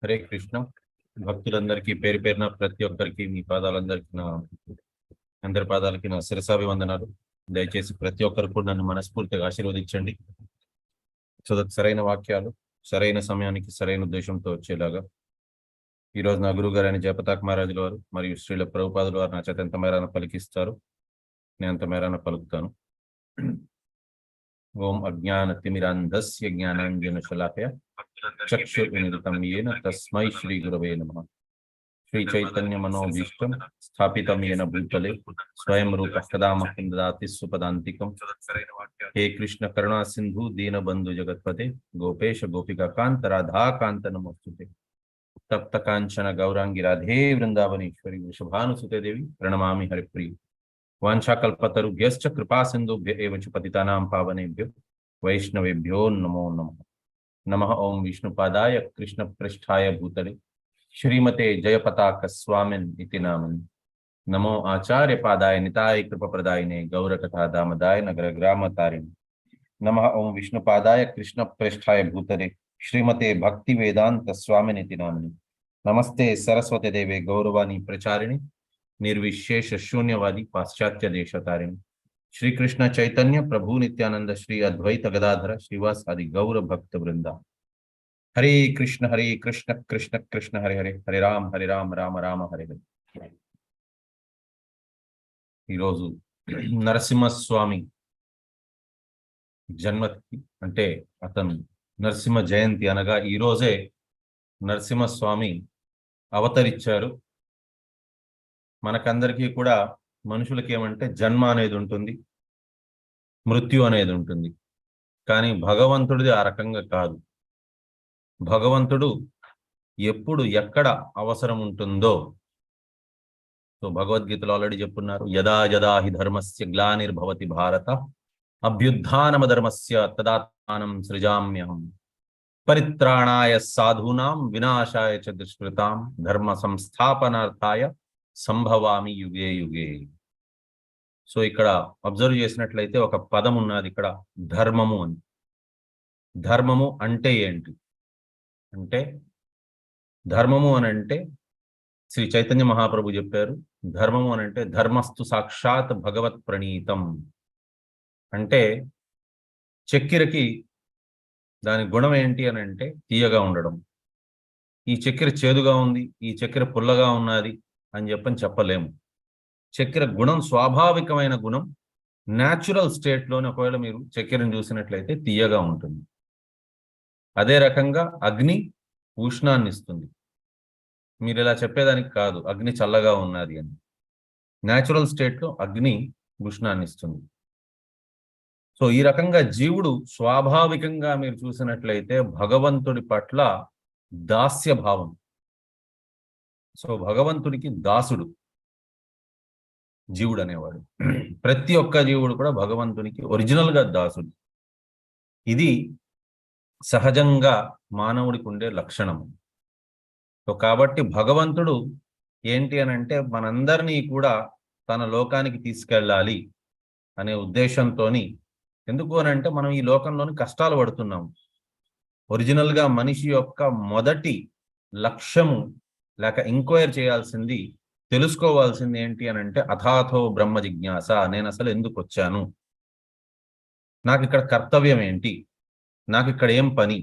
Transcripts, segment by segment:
హరే కృష్ణ. భక్తులందరికీ పేరు పేరున ప్రతి ఒక్కరికి మీ పాదాలందరికీ అందరి పాదాలకి నా శిరసాభివందనాలు. దయచేసి ప్రతి ఒక్కరు కూడా నన్ను మనస్ఫూర్తిగా ఆశీర్వదించండి. సో సరైన వాక్యాలు సరైన సమయానికి సరైన ఉద్దేశంతో వచ్చేలాగా ఈరోజు నా గురువు గారు అయిన జయపతాక్ మహారాజుల వారు మరియు శ్రీల ప్రభుపాదుల వారు నా చేత ఎంత మేరాన పలికిస్తారు, నేను అంత మేరాన పలుకుతాను. ఓం అజ్ఞానతిమిరాంధస్య జ్ఞానాంజనశలాకయ చక్షుర్వినిలితం యేన తస్మై శ్రీ గురవే నమః. శ్రీ చైతన్య మనోభీష్టం స్థాపితం యేన భూతలే స్వయం రూపః కదా మహ్యం దదాతి సుపదాంతికం. హే కృష్ణ కరుణా సింధు దీనబంధు జగత్పతే గోపేశ గోపికా కాంత రాధా కాంత నమోస్తుతే. తప్త కాంచన గౌరాంగి రాధే వృందావనేశ్వరి వృషభానుసుతే దేవి ప్రణమామి హరిప్రియ. వాంఛాకల్పతరుభ్యశ్చ కృపా సింధుభ్య ఏవ చ పతితానాం పావనేభ్యో వైష్ణవేభ్యో నమో నమః. నమః ఓం విష్ణుపాదాయ కృష్ణ పృష్ఠాయ భూతలే శ్రీమతే జయపతాక స్వామిన్ ఇతి నామని. నమో ఆచార్య పాదాయ నితాయ కృపప్రదాయినే గౌరకథా దామదాయ నగర గ్రామ తారిణి. నమః ఓం విష్ణుపాదాయ కృష్ణ పృష్ఠాయ భూతలే శ్రీమతే భక్తి వేదాంత స్వామినితి నామని. నమస్తే సరస్వతి దేవే గౌరవాణి ప్రచారిణి నిర్విశేష శూన్యవాది పాశ్చాత్య దేశతారిణి. శ్రీకృష్ణ చైతన్య ప్రభు నిత్యానంద శ్రీ అద్వైత గదాధర శ్రీవాస్ ఆది గౌర భక్త బృంద. హరే కృష్ణ కృష్ణ కృష్ణ హరే హరే, హరే రామ రామ రామ హరే హరే. ఈరోజు నరసింహస్వామి జన్మతిథి, అంటే అతను నరసింహ జయంతి అనగా ఈరోజే నరసింహస్వామి అవతరించారు. మనకందరికీ కూడా మనుషులకి ఏమంటే జన్మ అనేది ఉంటుంది, మృత్యు అనేది ఉంటుంది. కానీ భగవంతుడిది ఆ రకంగా కాదు. భగవంతుడు ఎప్పుడు ఎక్కడ అవసరం ఉంటుందో, సో భగవద్గీతలో ఆల్రెడీ చెప్పున్నారు, యదా యదా హి ధర్మస్య గ్లానిర్భవతి భారత అభ్యుత్థానమ ధర్మస్య తదాత్మానం సృజామ్యహం పరిత్రాణాయ సాధూనాం వినాశాయ చ దుష్కృతాం ధర్మ సంస్థాపనార్థాయ సంభవామి యుగే యుగే. సో ఇక్కడ అబ్జర్వ్ చేసినట్లయితే ఒక పదం ఉన్నది ఇక్కడ, ధర్మము అని. ధర్మము అంటే ఏంటి అంటే, ధర్మము అని అంటే శ్రీ చైతన్య మహాప్రభు చెప్పారు, ధర్మము అని అంటే ధర్మస్తు సాక్షాత్ భగవత్ ప్రణీతం. అంటే చక్కెరకి దాని గుణం ఏంటి అని అంటే తీయగా ఉండడం. ఈ చక్కెర చేదుగా ఉంది, ఈ చక్కెర పుల్లగా ఉన్నది అని చెప్పలేము. చక్కెర గుణం స్వాభావికమైన గుణం, న్యాచురల్ స్టేట్లోనే ఒకవేళ మీరు చక్కెరను చూసినట్లయితే తీయగా ఉంటుంది. అదే రకంగా అగ్ని ఉష్ణాన్ని ఇస్తుంది. మీరు ఇలా చెప్పేదానికి కాదు అగ్ని చల్లగా ఉన్నది అని. న్యాచురల్ స్టేట్లో అగ్ని ఉష్ణాన్ని ఇస్తుంది. సో ఈ రకంగా జీవుడు స్వాభావికంగా మీరు చూసినట్లయితే భగవంతుడి పట్ల దాస్య భావం. సో భగవంతుడికి దాసుడు జీవుడు అనేవాడు. ప్రతి ఒక్క జీవుడు కూడా భగవంతునికి ఒరిజినల్గా దాసుడు. ఇది సహజంగా మానవుడికి ఉండే లక్షణం. సో కాబట్టి భగవంతుడు ఏంటి అని అంటే మనందరినీ కూడా తన లోకానికి తీసుకెళ్ళాలి అనే ఉద్దేశంతో. ఎందుకు అని అంటే మనం ఈ లోకంలోని కష్టాలు పడుతున్నాం. ఒరిజినల్గా మనిషి యొక్క మొదటి లక్ష్యము లేక ఎంక్వైర్ చేయాల్సింది, తెలుసుకోవాల్సింది ఏంటి అని అంటే అథాథో బ్రహ్మ జిజ్ఞాస. నేను అసలు ఎందుకు వచ్చాను, నాకు ఇక్కడ కర్తవ్యం ఏంటి, నాకు ఇక్కడ ఏం పని,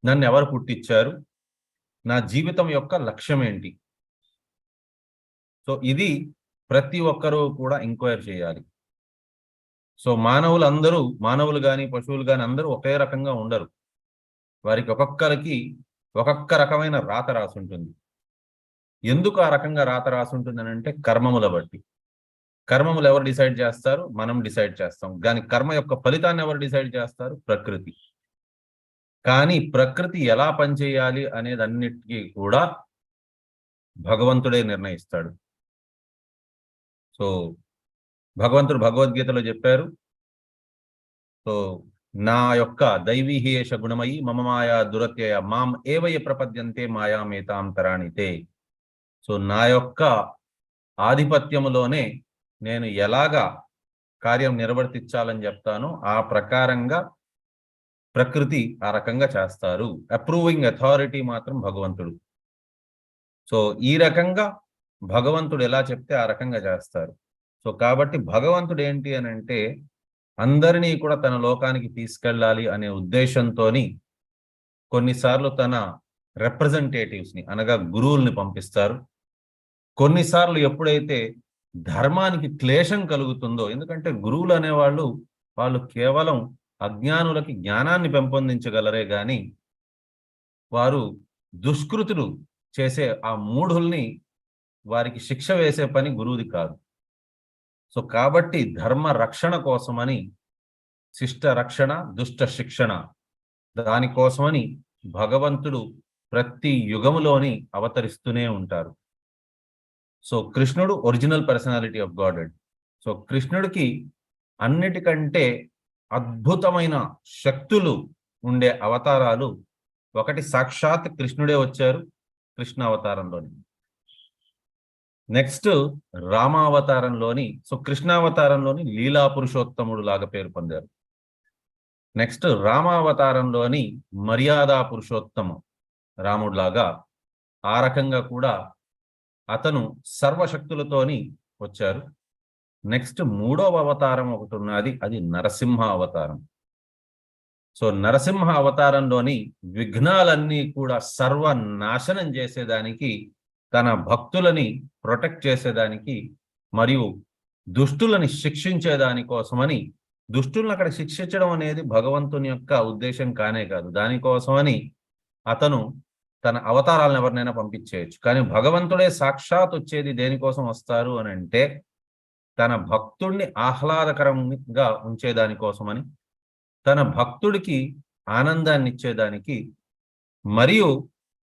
నన్ను ఎవరు పుట్టించారు, నా జీవితం యొక్క లక్ష్యం ఏంటి. సో ఇది ప్రతి ఒక్కరూ కూడా ఎంక్వైర్ చేయాలి. సో మానవులు కానీ పశువులు కానీ అందరూ ఒకే రకంగా ఉండరు. వారికి ఒక్కొక్కరికి ఒక్కొక్క రకమైన రాత రాసి ఉంటుంది. ఎందుకు ఆ రకంగా రాత రాసి ఉంటుంది అని అంటే కర్మముల బట్టి. కర్మములు ఎవరు డిసైడ్ చేస్తారు? మనం డిసైడ్ చేస్తాం. కానీ కర్మ యొక్క ఫలితాన్ని ఎవరు డిసైడ్ చేస్తారు? ప్రకృతి. కానీ ప్రకృతి ఎలా పనిచేయాలి అనేది అన్నిటికీ కూడా భగవంతుడే నిర్ణయిస్తాడు. సో భగవంతుడు భగవద్గీతలో చెప్పారు, సో నా యొక్క దైవీహేష గుణమయి మమ మాయా దురత్యయ మాం ఏవయ ప్రపద్యంతే మాయామేతాంతరాణితే. సో నా యొక్క ఆధిపత్యములోనే నేను ఎలాగా కార్యం నిర్వర్తించాలని చెప్తాను, ఆ ప్రకారంగా ప్రకృతి ఆ రకంగా చేస్తారు. అప్రూవింగ్ అథారిటీ మాత్రం భగవంతుడు. సో ఈ రకంగా భగవంతుడు ఎలా చెప్తే ఆ రకంగా చేస్తారు. సో కాబట్టి భగవంతుడు ఏంటి అని అంటే అందరినీ కూడా తన లోకానికి తీసుకెళ్ళాలి అనే ఉద్దేశంతోని కొన్నిసార్లు తన రిప్రజెంటేటివ్స్ని అనగా గురువుల్ని పంపిస్తారు. కొన్నిసార్లు ఎప్పుడైతే ధర్మానికి క్లేశం కలుగుతుందో, ఎందుకంటే గురువులు అనేవాళ్ళు వాళ్ళు కేవలం అజ్ఞానులకి జ్ఞానాన్ని పెంపొందించగలరే గాని వారు దుష్కృతులు చేసే ఆ మూఢుల్ని వారికి శిక్ష వేసే పని గురువుది కాదు. సో కాబట్టి ధర్మ రక్షణ కోసమని శిష్ట రక్షణ దుష్ట శిక్షణ దానికోసమని భగవంతుడు ప్రతి యుగములోని అవతరిస్తూనే ఉంటారు. సో కృష్ణుడు original personality of God. So కృష్ణుడికి అన్నిటికంటే అద్భుతమైన శక్తులు ఉండే అవతారాలు ఒకటి సాక్షాత్ కృష్ణుడే వచ్చారు కృష్ణ అవతారంలోని. నెక్స్ట్ రామావతారంలోని సో కృష్ణావతారంలోని లీలా పురుషోత్తముడు లాగా పేరు పొందారు. నెక్స్ట్ రామావతారంలోని మర్యాదా పురుషోత్తమ రాముడిలాగా ఆ రకంగా కూడా అతను సర్వశక్తులతోని వచ్చారు. నెక్స్ట్ మూడవ అవతారం ఒకటి ఉన్నది, అది నరసింహ అవతారం. సో నరసింహ అవతారంలోని విఘ్నాలన్నీ కూడా సర్వనాశనం చేసేదానికి, తన భక్తులని ప్రొటెక్ట్ చేసేదానికి మరియు దుష్టులని శిక్షించేదాని కోసమని, దుష్టులను అక్కడ శిక్షించడం అనేది భగవంతుని యొక్క ఉద్దేశం కానే కాదు, దానికోసమని అతను తన అవతారాలను ఎవరినైనా పంపించేయచ్చు. కానీ భగవంతుడే సాక్షాత్ వచ్చేది దేనికోసం వస్తారు అని అంటే తన భక్తుడిని ఆహ్లాదకరంగా ఉంచేదానికోసమని, తన భక్తుడికి ఆనందాన్ని ఇచ్చేదానికి, మరియు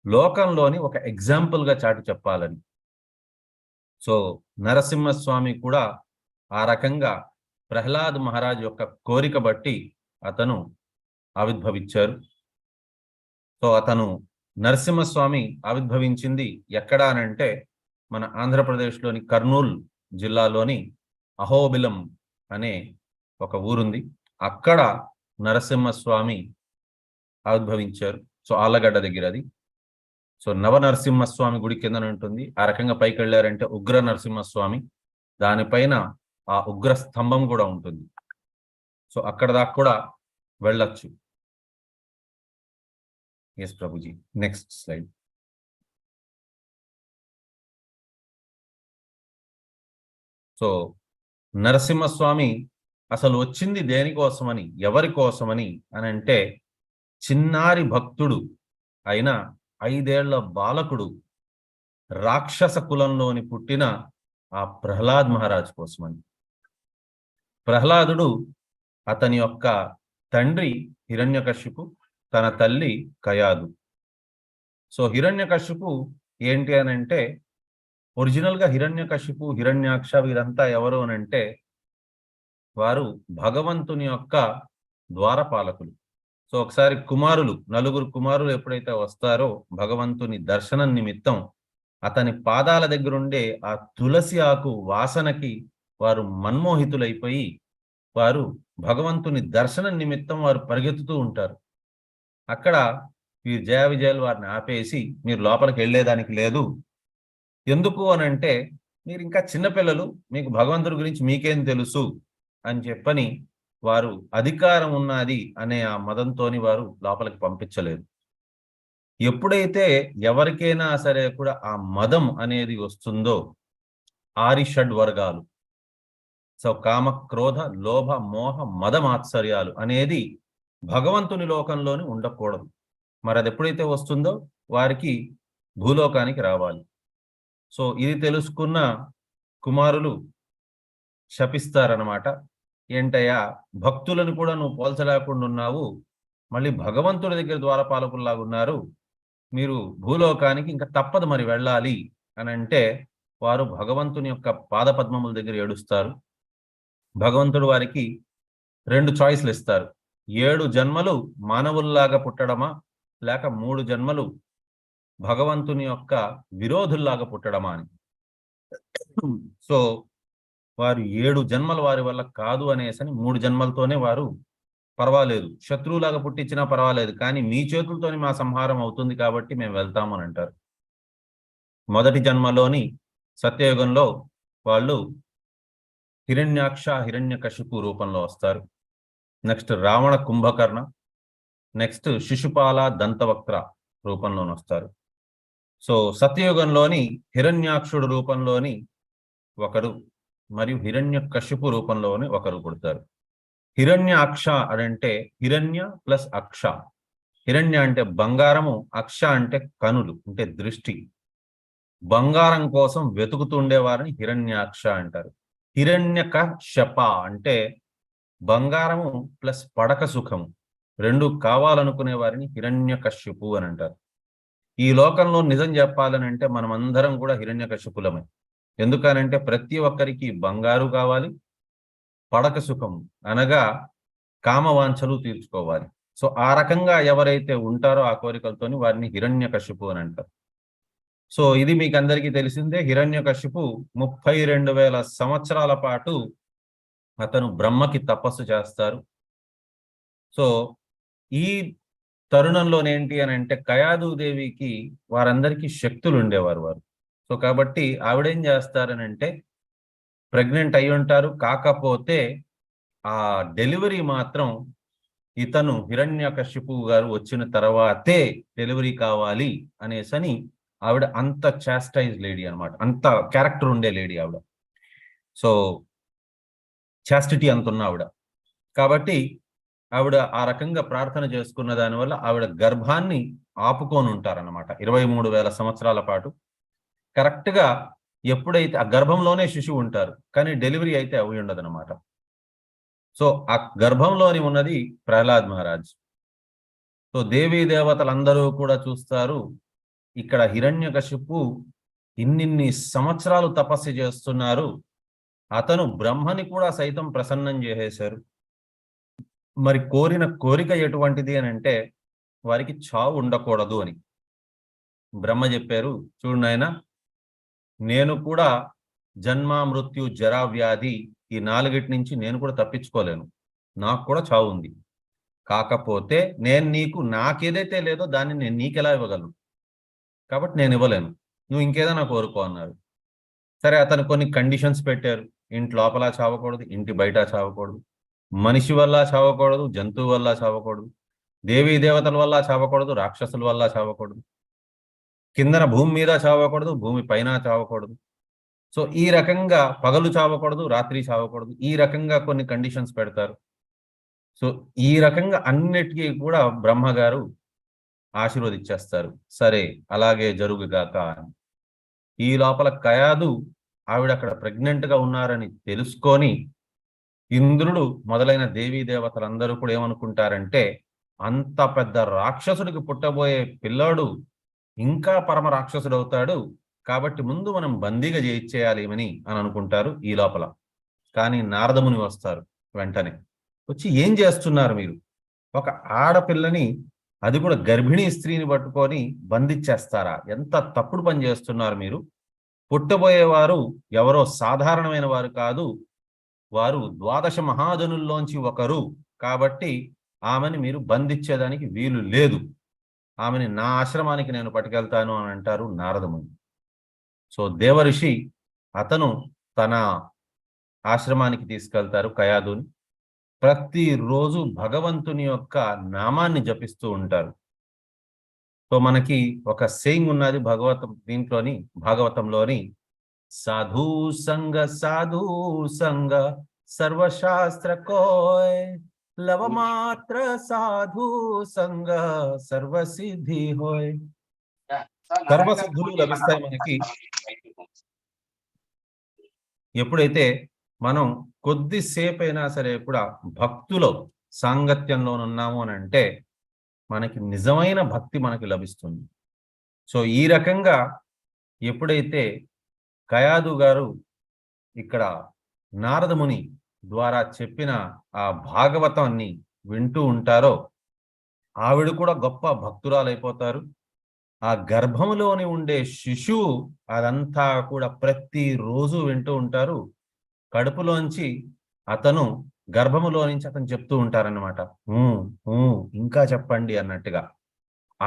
లోకంలోని ఒక ఎగ్జాంపుల్గా చాటి చెప్పాలని. సో నరసింహస్వామి కూడా ఆ రకంగా ప్రహ్లాద్ మహారాజ్ యొక్క కోరిక బట్టి అతను ఆవిర్భవించారు. సో అతను నరసింహస్వామి ఆవిర్భవించింది ఎక్కడ అనంటే మన ఆంధ్రప్రదేశ్లోని కర్నూలు జిల్లాలోని అహోబిలం అనే ఒక ఊరుంది, అక్కడ నరసింహస్వామి ఆవిర్భవించారు. సో ఆళ్ళగడ్డ దగ్గర అది. సో నవనరసింహస్వామి గుడి కింద ఉంటుంది. ఆ రకంగా పైకి వెళ్ళారంటే ఉగ్ర నరసింహస్వామి, దానిపైన ఆ ఉగ్ర స్తంభం కూడా ఉంటుంది. సో అక్కడ దాకా కూడా వెళ్ళొచ్చు. Yes Prabhuji, next slide. So Narasimhaswamy అసలు వచ్చింది దేనికోసమని, ఎవరి కోసమని అని అంటే చిన్నారి భక్తుడు అయిన 5 ఏళ్ల బాలకుడు రాక్షస కులంలోని పుట్టిన ఆ ప్రహ్లాద్ మహారాజ్ కోసమని. ప్రహ్లాదుడు అతని యొక్క తండ్రి హిరణ్యకశిపు, తన తల్లి కయాదు. సో హిరణ్యకశిపు ఏంటి అని అంటే ఒరిజినల్గా హిరణ్యకశిపు హిరణ్యాక్ష వీరంతా ఎవరు అని అంటే వారు భగవంతుని యొక్క ద్వారపాలకులు. సో ఒకసారి కుమారులు, 4 కుమారులు ఎప్పుడైతే వస్తారో భగవంతుని దర్శనం నిమిత్తం అతని పాదాల దగ్గరుండే ఆ తులసి ఆకు వాసనకి వారు మన్మోహితులైపోయి వారు భగవంతుని దర్శనం నిమిత్తం వారు పరిగెత్తుతూ ఉంటారు. అక్కడ ఈ జయ విజయాలు వారిని ఆపేసి మీరు లోపలికి వెళ్ళేదానికి లేదు, ఎందుకు అని అంటే మీరు ఇంకా చిన్నపిల్లలు, మీకు భగవంతుడి గురించి మీకేం తెలుసు అని చెప్పని వారు అధికారం ఉన్నది అనే ఆ మదంతోని వారు లోపలికి పంపించలేదు. ఎప్పుడైతే ఎవరికైనా సరే కూడా ఆ మదం అనేది వస్తుందో, 6 షడ్వర్గాలు, సో కామ క్రోధ లోభ మోహ మద మాత్సర్యాలు అనేది భగవంతుని లోకంలోని ఉండకూడదు. మరి అది ఎప్పుడైతే వస్తుందో వారికి భూలోకానికి రావాలి. సో ఇది తెలుసుకున్న కుమారులు శపిస్తారనమాట. ఏంటయ్యా, భక్తులను కూడా నువ్వు పోల్చలేకుండా ఉన్నావు, మళ్ళీ భగవంతుడి దగ్గర ద్వారపాలకుల్లాగా ఉన్నారు, మీరు భూలోకానికి ఇంకా తప్పదు మరి వెళ్ళాలి అని అంటే వారు భగవంతుని యొక్క పాదపద్మముల దగ్గర ఏడుస్తారు. భగవంతుడు వారికి 2 చాయిస్లు ఇస్తారు, 7 జన్మలు మానవుల్లాగా పుట్టడమా లేక 3 జన్మలు భగవంతుని యొక్క విరోధుల్లాగా పుట్టడమా అని. సో వారు 7 జన్మలు వారి వల్ల కాదు అనేసని 3 జన్మలతోనే వారు పర్వాలేదు, శత్రువులాగా పుట్టించినా పర్వాలేదు, కానీ మీ చేతులతోని మా సంహారం అవుతుంది కాబట్టి మేము వెళ్తామని అంటారు. మొదటి జన్మలోని సత్యయుగంలో వాళ్ళు హిరణ్యాక్ష హిరణ్యకశిపు రూపంలో వస్తారు. నెక్స్ట్ రావణ కుంభకర్ణ, నెక్స్ట్ శిశుపాల దంతవక్త్ర రూపంలోని వస్తారు. సో సత్యయుగంలోని హిరణ్యాక్షుడు రూపంలోని ఒకరు మరియు హిరణ్యకశిపు రూపంలోని ఒకరు పుడతారు. హిరణ్యాక్ష అంటే హిరణ్య ప్లస్ అక్ష. హిరణ్య అంటే బంగారము, అక్ష అంటే కనులు అంటే దృష్టి. బంగారం కోసం వెతుకుతుండే వారిని హిరణ్యాక్ష అంటారు. హిరణ్యకశప అంటే బంగారము ప్లస్ పడక సుఖము రెండు కావాలనుకునే వారిని హిరణ్యకశ్యపు అని అంటారు. ఈ లోకంలో నిజం చెప్పాలని అంటే మనమందరం కూడా హిరణ్యకశ్యపులమే. ఎందుకనంటే ప్రతి ఒక్కరికి బంగారు కావాలి, పడక సుఖము అనగా కామవాంఛలు తీర్చుకోవాలి. సో ఆ రకంగా ఎవరైతే ఉంటారో ఆ కోరికలతోని వారిని హిరణ్యకశిపు అని అంటారు. సో ఇది మీకు అందరికీ తెలిసిందే. హిరణ్యకశిపు 32,000 సంవత్సరాల పాటు అతను బ్రహ్మకి తపస్సు చేస్తారు. సో ఈ తరుణంలోనేంటి అని అంటే కయాదుదేవికి వారందరికీ శక్తులు ఉండేవారు వారు. సో కాబట్టి ఆవిడేం చేస్తారని అంటే ప్రెగ్నెంట్ అయి ఉంటారు. కాకపోతే ఆ డెలివరీ మాత్రం ఇతను హిరణ్యకశిపు గారు వచ్చిన తర్వాతే డెలివరీ కావాలి అనేసని ఆవిడ అంత చాస్టైజ్ లేడీ అనమాట. అంత క్యారెక్టర్ ఉండే లేడీ ఆవిడ. సో చాస్టిటీ అంత ఉన్న ఆవిడ కాబట్టి ఆవిడ ఆ రకంగా ప్రార్థన చేసుకున్న దానివల్ల ఆవిడ గర్భాన్ని ఆపుకొని ఉంటారన్నమాట 23,000 సంవత్సరాల పాటు. కరెక్ట్గా ఎప్పుడైతే ఆ గర్భంలోనే శిశువు ఉంటారు, కానీ డెలివరీ అయితే అవి ఉండదన్నమాట. సో ఆ గర్భంలోని ఉన్నది ప్రహ్లాద్ మహారాజ్. సో దేవీ దేవతలందరూ కూడా చూస్తారు, ఇక్కడ హిరణ్యకశిపు ఇన్నిన్ని సంవత్సరాలు తపస్సు చేస్తున్నారు, అతను బ్రహ్మని కూడా సైతం ప్రసన్నం చేసేశారు. మరి కోరిన కోరిక ఎటువంటిది అని అంటే వారికి చావు ఉండకూడదు అని. బ్రహ్మ చెప్పారు, చూడు నాయనా, నేను కూడా జన్మ మృత్యు జరా వ్యాధి ఈ 4 నుంచి నేను కూడా తప్పించుకోలేను, నాకు కూడా చావు ఉంది. కాకపోతే నేను నీకు నాకేదైతే లేదో దాన్ని నేను నీకెలా ఇవ్వగలను, కాబట్టి నేను ఇవ్వలేను, నువ్వు ఇంకేదైనా కోరుకో అన్నారు. సరే అతను కొన్ని కండిషన్స్ పెట్టారు. ఇంటి లోపల చావకూడదు, ఇంటి బయట చావకూడదు, మనిషి వల్ల చావకూడదు, జంతువు వల్ల చావకూడదు, దేవీ దేవతల వల్ల చావకూడదు, రాక్షసుల వల్ల చావకూడదు, కిందన భూమి మీద చావకూడదు, భూమి పైన చావకూడదు. సో ఈ రకంగా పగలు చావకూడదు, రాత్రి చావకూడదు, ఈ రకంగా కొన్ని కండిషన్స్ పెడతారు. సో ఈ రకంగా అన్నిటికీ కూడా బ్రహ్మగారు ఆశీర్వదించేస్తారు. సరే అలాగే జరుగుగాక అని. ఈ లోపల కయాదు ఆవిడ అక్కడ ప్రెగ్నెంట్ గా ఉన్నారని తెలుసుకొని ఇంద్రుడు మొదలైన దేవీ దేవతలందరూ కూడా ఏమనుకుంటారంటే, అంత పెద్ద రాక్షసుడికి పుట్టబోయే పిల్లాడు ఇంకా పరమ రాక్షసుడు అవుతాడు, కాబట్టి ముందు మనం బందీగా చేయించేయాలి అని అనుకుంటారు. ఈ లోపల కానీ నారదముని వస్తారు. వెంటనే వచ్చి, ఏం చేస్తున్నారు మీరు? ఒక ఆడపిల్లని, అది కూడా గర్భిణీ స్త్రీని పట్టుకొని బంధించేస్తారా? ఎంత తప్పుడు పని చేస్తున్నారు మీరు. పుట్టబోయేవారు ఎవరో సాధారణమైన వారు కాదు, వారు 12 మహాజనుల్లోంచి ఒకరు, కాబట్టి ఆమెని మీరు బంధించేదానికి వీలు లేదు, ఆమెని నా ఆశ్రమానికి నేను పట్టుకెళ్తాను అని అంటారు నారదముని. సో దేవఋషి అతను తన ఆశ్రమానికి తీసుకెళ్తారు కయాదుని. ప్రతిరోజు భగవంతుని యొక్క నామాన్ని జపిస్తూ ఉంటారు. సో మనకి ఒక సేయింగ్ ఉన్నది భాగవతంలోని, సాధు సంగ సర్వశాస్త్ర కోయ్, లవమాత్ర సాధు సంగ సర్వసిద్ధి హోయ్. సర్వసిద్ధులు లభిస్తాయి మనకి ఎప్పుడైతే మనం కొద్దిసేపు అయినా సరే కూడా భక్తులో సాంగత్యంలో ఉన్నాము అని అంటే మనకి నిజమైన భక్తి మనకి లభిస్తుంది. సో ఈ రకంగా ఎప్పుడైతే కయాదు గారు ఇక్కడ నారదముని ద్వారా చెప్పిన ఆ భాగవతాన్ని వింటూ ఉంటారో, ఆవిడ కూడా గొప్ప భక్తురాలైపోతారు. ఆ గర్భంలోని ఉండే శిశువు అదంతా కూడా ప్రతిరోజు వింటూ ఉంటారు. కడుపులోంచి అతను గర్భములో నుంచి అతను చెప్తూ ఉంటారన్నమాట. ఇంకా చెప్పండి అన్నట్టుగా.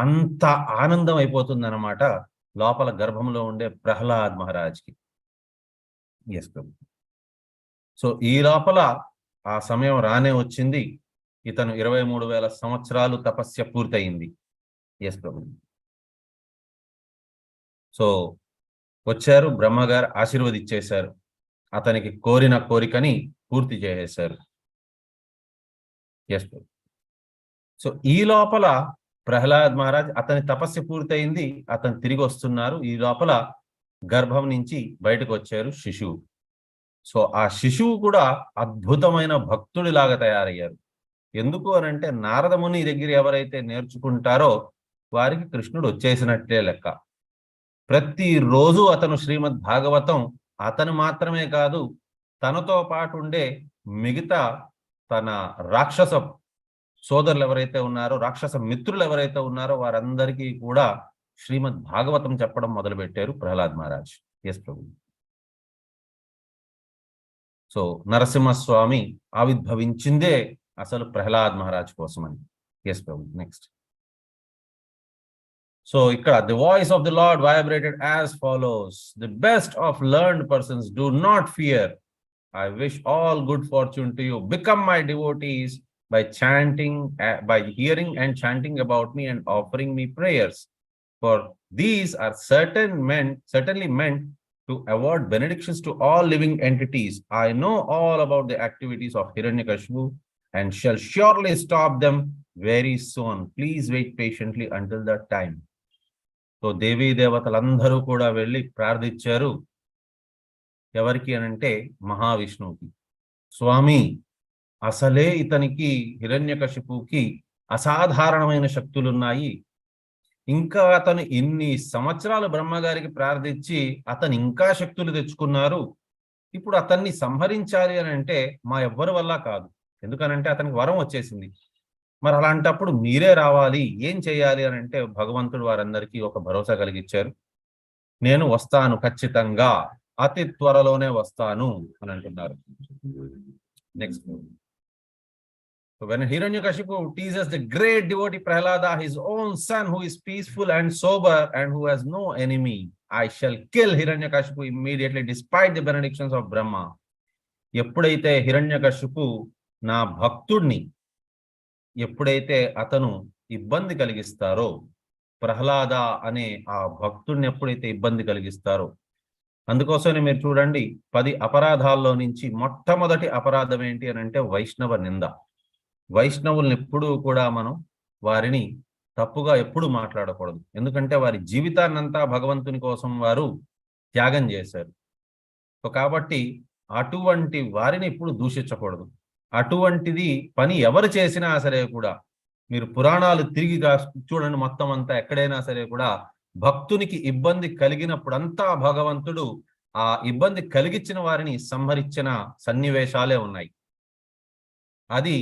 అంత ఆనందం అయిపోతుంది అన్నమాట లోపల గర్భంలో ఉండే ప్రహ్లాద్ మహారాజ్కి. ఎస్ ప్రభు. సో ఈ లోపల ఆ సమయం రానే వచ్చింది. ఇతను 23,000 సంవత్సరాలు తపస్య పూర్తయింది. ఎస్ ప్రభు. సో వచ్చారు, బ్రహ్మగారు ఆశీర్వదించేశారు, అతనికి కోరిన కోరికని పూర్తి చేసేశారు. ఎస్ ప్రభు. సో ఈ లోపల ప్రహ్లాద్ మహారాజ్ అతని తపస్సు పూర్తయింది, అతను తిరిగి వస్తున్నారు. ఈ లోపల గర్భం నుంచి బయటకు వచ్చారు శిశువు. సో ఆ శిశువు కూడా అద్భుతమైన భక్తుడిలాగా తయారయ్యారు. ఎందుకు అనంటే నారద ముని దగ్గర ఎవరైతే నేర్చుకుంటారో వారికి కృష్ణుడు వచ్చేసినట్లే లెక్క. ప్రతిరోజు అతను శ్రీమద్ భాగవతం అతను మాత్రమే కాదు, తనతో పాటు ఉండే మిగతా తన రాక్షస సోదరులు ఎవరైతే ఉన్నారో, రాక్షస మిత్రులు ఎవరైతే ఉన్నారో వారందరికీ కూడా శ్రీమద్ భాగవతం చెప్పడం మొదలుపెట్టారు ప్రహ్లాద్ మహారాజ్. ఎస్ ప్రభు. సో నరసింహస్వామి ఆవిర్భవించిందే అసలు ప్రహ్లాద్ మహారాజ్ కోసమని. ఎస్ ప్రభు. నెక్స్ట్. సో ఇక్కడ the voice of the Lord vibrated as follows: the best of learned persons, do not fear. I wish all good fortune to you. Become my devotees by chanting, by hearing and chanting about me and offering me prayers. For these are certainly meant to award benedictions to all living entities. I know all about the activities of Hiranyakashipu and shall surely stop them very soon. Please wait patiently until that time. So దేవీ దేవతలందరూ కూడా వెళ్ళి ప్రార్థించారు. ఎవరికి అనంటే మహావిష్ణువుకి. స్వామి, అసలే ఇతనికి హిరణ్యకశిపుకి అసాధారణమైన శక్తులున్నాయి. ఇంకా అతను ఇన్ని సంవత్సరాలు బ్రహ్మగారికి ప్రార్థించి అతను ఇంకా శక్తులు తెచ్చుకున్నారు. ఇప్పుడు అతన్ని సంహరించాలి అని అంటే మా ఎవ్వరి వల్ల కాదు. ఎందుకనంటే అతనికి వరం వచ్చేసింది. మరి అలాంటప్పుడు మీరే రావాలి, ఏం చేయాలి అని అంటే భగవంతుడు వారందరికీ ఒక భరోసా కలిగించారు. నేను వస్తాను, ఖచ్చితంగా అతి త్వరలోనే వస్తాను అని అంటున్నారు. Next. When Hiranyakashipu teases the great devotee Prahlada, his own son, who is peaceful and sober and who has no enemy, I shall kill Hiranyakashipu immediately despite the benedictions of Brahma. ఎప్పుడైతే హిరణ్యకశిపు నా భక్తుడిని ఎప్పుడైతే అతను ఇబ్బంది కలిగిస్తారో, ప్రహ్లాద అనే ఆ భక్తుడిని ఎప్పుడైతే ఇబ్బంది కలిగిస్తారో, అందుకోసమే మీరు చూడండి 10 అపరాధాల్లో నుంచి మొట్టమొదటి అపరాధం ఏంటి అని అంటే వైష్ణవ నింద. వైష్ణవుల్ని ఎప్పుడూ కూడా మనం వారిని తప్పుగా ఎప్పుడు మాట్లాడకూడదు. ఎందుకంటే వారి జీవితాన్నంతా భగవంతుని కోసం వారు త్యాగం చేశారు. కాబట్టి అటువంటి వారిని ఇప్పుడు దూషించకూడదు. అటువంటిది పని ఎవరు చేసినా సరే కూడా, మీరు పురాణాలు తిరిగి చూడండి, మొత్తం అంతా ఎక్కడైనా సరే కూడా భక్తునికి ఇబ్బంది కలిగినప్పుడంతా భగవంతుడు ఆ ఇబ్బంది కలిగించిన వారిని సంహరించిన సన్నివేశాలే ఉన్నాయి. అది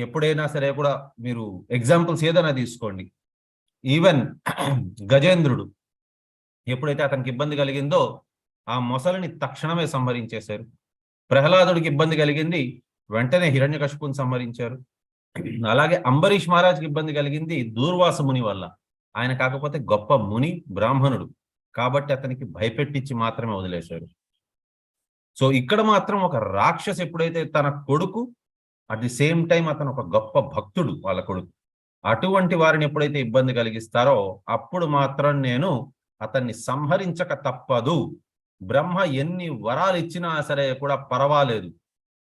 ఎప్పుడైనా సరే కూడా మీరు ఎగ్జాంపుల్స్ ఏదైనా తీసుకోండి. ఈవెన్ గజేంద్రుడు ఎప్పుడైతే అతనికి ఇబ్బంది కలిగిందో ఆ మొసలిని తక్షణమే సంహరించేశారు. ప్రహ్లాదుడికి ఇబ్బంది కలిగింది, వెంటనే హిరణ్యకశిపుని సంహరించారు. అలాగే అంబరీష్ మహారాజ్కి ఇబ్బంది కలిగింది దూర్వాస ముని వల్ల. ఆయన కాకపోతే గొప్ప ముని, బ్రాహ్మణుడు కాబట్టి అతనికి భయపెట్టించి మాత్రమే వదిలేశారు. సో ఇక్కడ మాత్రం ఒక రాక్షసు ఎప్పుడైతే తన కొడుకు, అట్ ది సేమ్ టైం అతను ఒక గొప్ప భక్తుడు వాళ్ళ కొడుకు, అటువంటి వారిని ఎప్పుడైతే ఇబ్బంది కలిగిస్తారో అప్పుడు మాత్రం నేను అతన్ని సంహరించక తప్పదు. బ్రహ్మ ఎన్ని వరాలు ఇచ్చినా సరే కూడా పర్వాలేదు,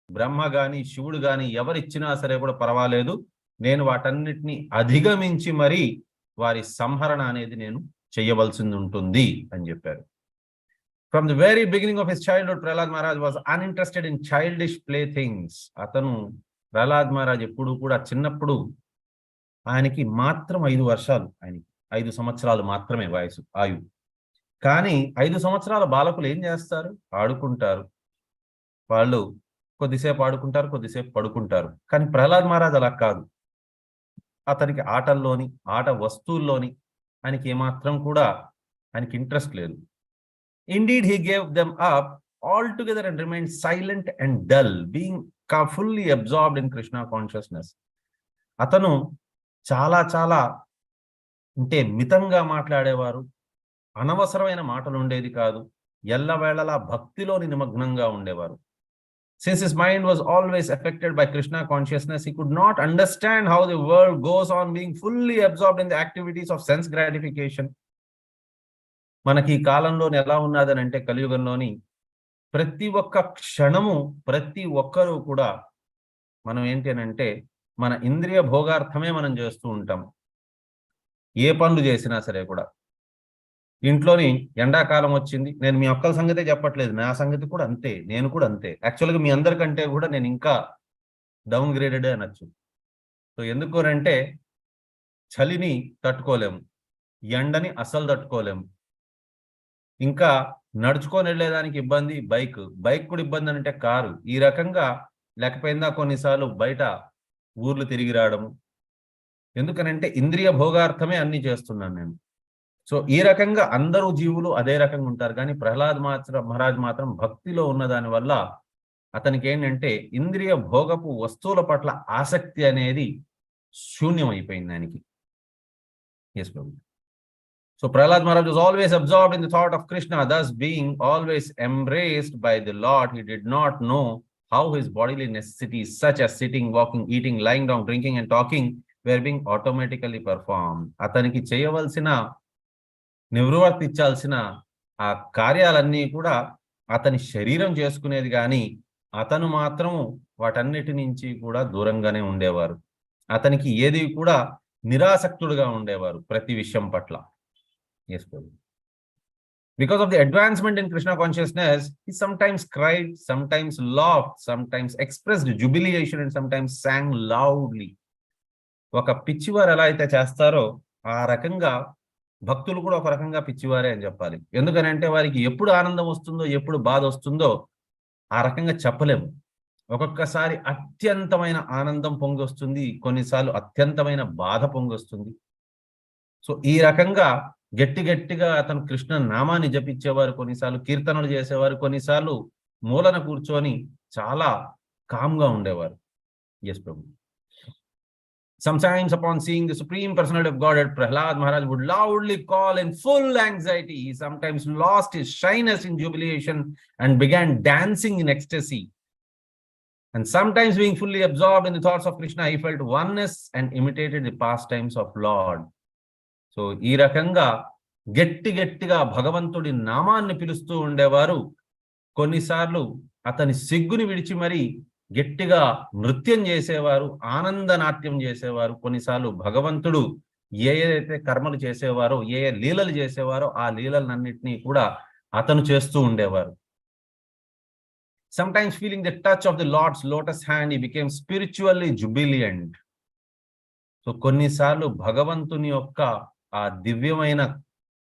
బ్రహ్మ గాని శివుడు గాని ఎవరిచ్చినా సరే కూడా పర్వాలేదు, నేను వాటన్నిటిని అధిగమించి మరి వారి సంహరణ అనేది నేను చేయవలసింది ఉంటుంది అని చెప్పారు. From the very beginning of his childhood, Prahlad Maharaj was uninterested in childish playthings. అతను ప్రహ్లాద్ మహారాజ్ ఎప్పుడు కూడా చిన్నప్పుడు ఆయనకి మాత్రం 5 వర్షాలు, ఆయనకి 5 సంవత్సరాలు మాత్రమే వయసు ఆయు. కానీ 5 సంవత్సరాల బాలకులు ఏం చేస్తారు? ఆడుకుంటారు. వాళ్ళు కొద్దిసేపు ఆడుకుంటారు, కొద్దిసేపు పడుకుంటారు. కానీ ప్రహ్లాద్ మహారాజ్ అలా కాదు. అతనికి ఆటల్లోని, ఆట వస్తువుల్లోని ఆయనకి ఏమాత్రం కూడా ఆయనకి ఇంట్రెస్ట్ లేదు. Indeed, he gave them up altogether and remained silent and dull, being fully absorbed in Krishna consciousness. అతను చాలా చాలా అంటే మితంగా మాట్లాడేవారు, అనవసరమైన మాటలు ఉండేది కాదు, ఎల్లవేళలా భక్తిలోని నిమగ్నంగా ఉండేవారు. Since his mind was always affected by Krishna consciousness, he could not understand how the world goes on being fully absorbed in the activities of sense gratification. మనకి ఈ కాలంలోని ఎలా ఉన్నదని అంటే, కలియుగంలోని ప్రతి ఒక్క క్షణము ప్రతి ఒక్కరూ కూడా మనం ఏంటి అని అంటే మన ఇంద్రియ భోగార్థమే మనం చేస్తూ ఉంటాం. ఏ పనులు చేసినా సరే కూడా. ఇంట్లోని ఎండాకాలం వచ్చింది, నేను మీ ఒక్కల సంగతే చెప్పట్లేదు, నా సంగతి కూడా అంతే, నేను కూడా అంతే. యాక్చువల్గా మీ అందరికంటే కూడా నేను ఇంకా డౌన్ గ్రేడెడ్ అనొచ్చు. సో ఎందుకు అంటే చలిని తట్టుకోలేము, ఎండని అస్సలు తట్టుకోలేము, ఇంకా నడుచుకొని వెళ్ళేదానికి ఇబ్బంది బైక్ కూడా ఇబ్బంది అంటే కారు. ఈ రకంగా లేకపోయిందా కొన్నిసార్లు బయట ఊర్లు తిరిగి రావడము. ఎందుకనంటే ఇంద్రియ భోగార్థమే అన్ని చేస్తున్నాను నేను. సో ఈ రకంగా అందరూ జీవులు అదే రకంగా ఉంటారు. కానీ ప్రహ్లాద్ మహారాజ్ మాత్రం భక్తిలో ఉన్న దాని వల్ల అతనికి ఏంటంటే ఇంద్రియ భోగపు వస్తువుల పట్ల ఆసక్తి అనేది శూన్యం అయిపోయింది దానికి. Yes Prabhu. So Prahlad Maharaj was always absorbed in the thought of Krishna, thus being always embraced by the Lord. He did not know how his bodily necessities such as sitting, walking, eating, lying down, drinking and talking were being automatically performed. అతనికి చేయవలసిన నిర్వర్తించాల్సిన ఆ కార్యాలన్నీ కూడా అతని శరీరం చేసుకునేది, కానీ అతను మాత్రం వాటన్నిటి నుంచి కూడా దూరంగానే ఉండేవారు. అతనికి ఏది కూడా నిరాసక్తుడుగా ఉండేవారు ప్రతి విషయం పట్ల. Yes, Prabhu. Because of the advancement in Krishna consciousness, he sometimes cried, sometimes laughed, sometimes expressed jubilation and sometimes sang loudly. ఒక పిచ్చివారు ఎలా అయితే చేస్తారో ఆ రకంగా భక్తులు కూడా ఒక రకంగా పిచ్చివారే అని చెప్పాలి. ఎందుకనంటే వారికి ఎప్పుడు ఆనందం వస్తుందో ఎప్పుడు బాధ వస్తుందో ఆ రకంగా చెప్పలేము. ఒక్కొక్కసారి అత్యంతమైన ఆనందం పొంగొస్తుంది, కొన్నిసార్లు అత్యంతమైన బాధ పొంగొస్తుంది. సో ఈ రకంగా గట్టిగా అతను కృష్ణ నామాన్ని జపించేవారు, కొన్నిసార్లు కీర్తనలు చేసేవారు, కొన్నిసార్లు మూలన కూర్చొని చాలా కామ్గా ఉండేవారు. Yes Prabhu. Sometimes upon seeing the Supreme Personality of Godhead, Prahlad Maharaj would loudly call in full anxiety. He sometimes lost his shyness in jubilation and began dancing in ecstasy. And sometimes being fully absorbed in the thoughts of Krishna, he felt oneness and imitated the pastimes of Lord. So ఈ రకంగా గట్టిగా భగవంతుడి నామాన్ని పిలుస్తూ ఉండేవారు. కొన్నిసార్లు అతని సిగ్గుని విడిచి మరి గట్టిగా నృత్యం చేసేవారు, ఆనంద నాట్యం చేసేవారు. కొన్నిసార్లు భగవంతుడు ఏదైతే కర్మలు చేసేవారో, ఏ లీలలు చేసేవారో ఆ లీలలన్నింటినీ కూడా అతను చేస్తూ ఉండేవారు. Sometimes feeling the touch of the Lord's lotus hand, he became spiritually jubilant. So కొన్నిసార్లు భగవంతుని యొక్క ఆ దివ్యమైన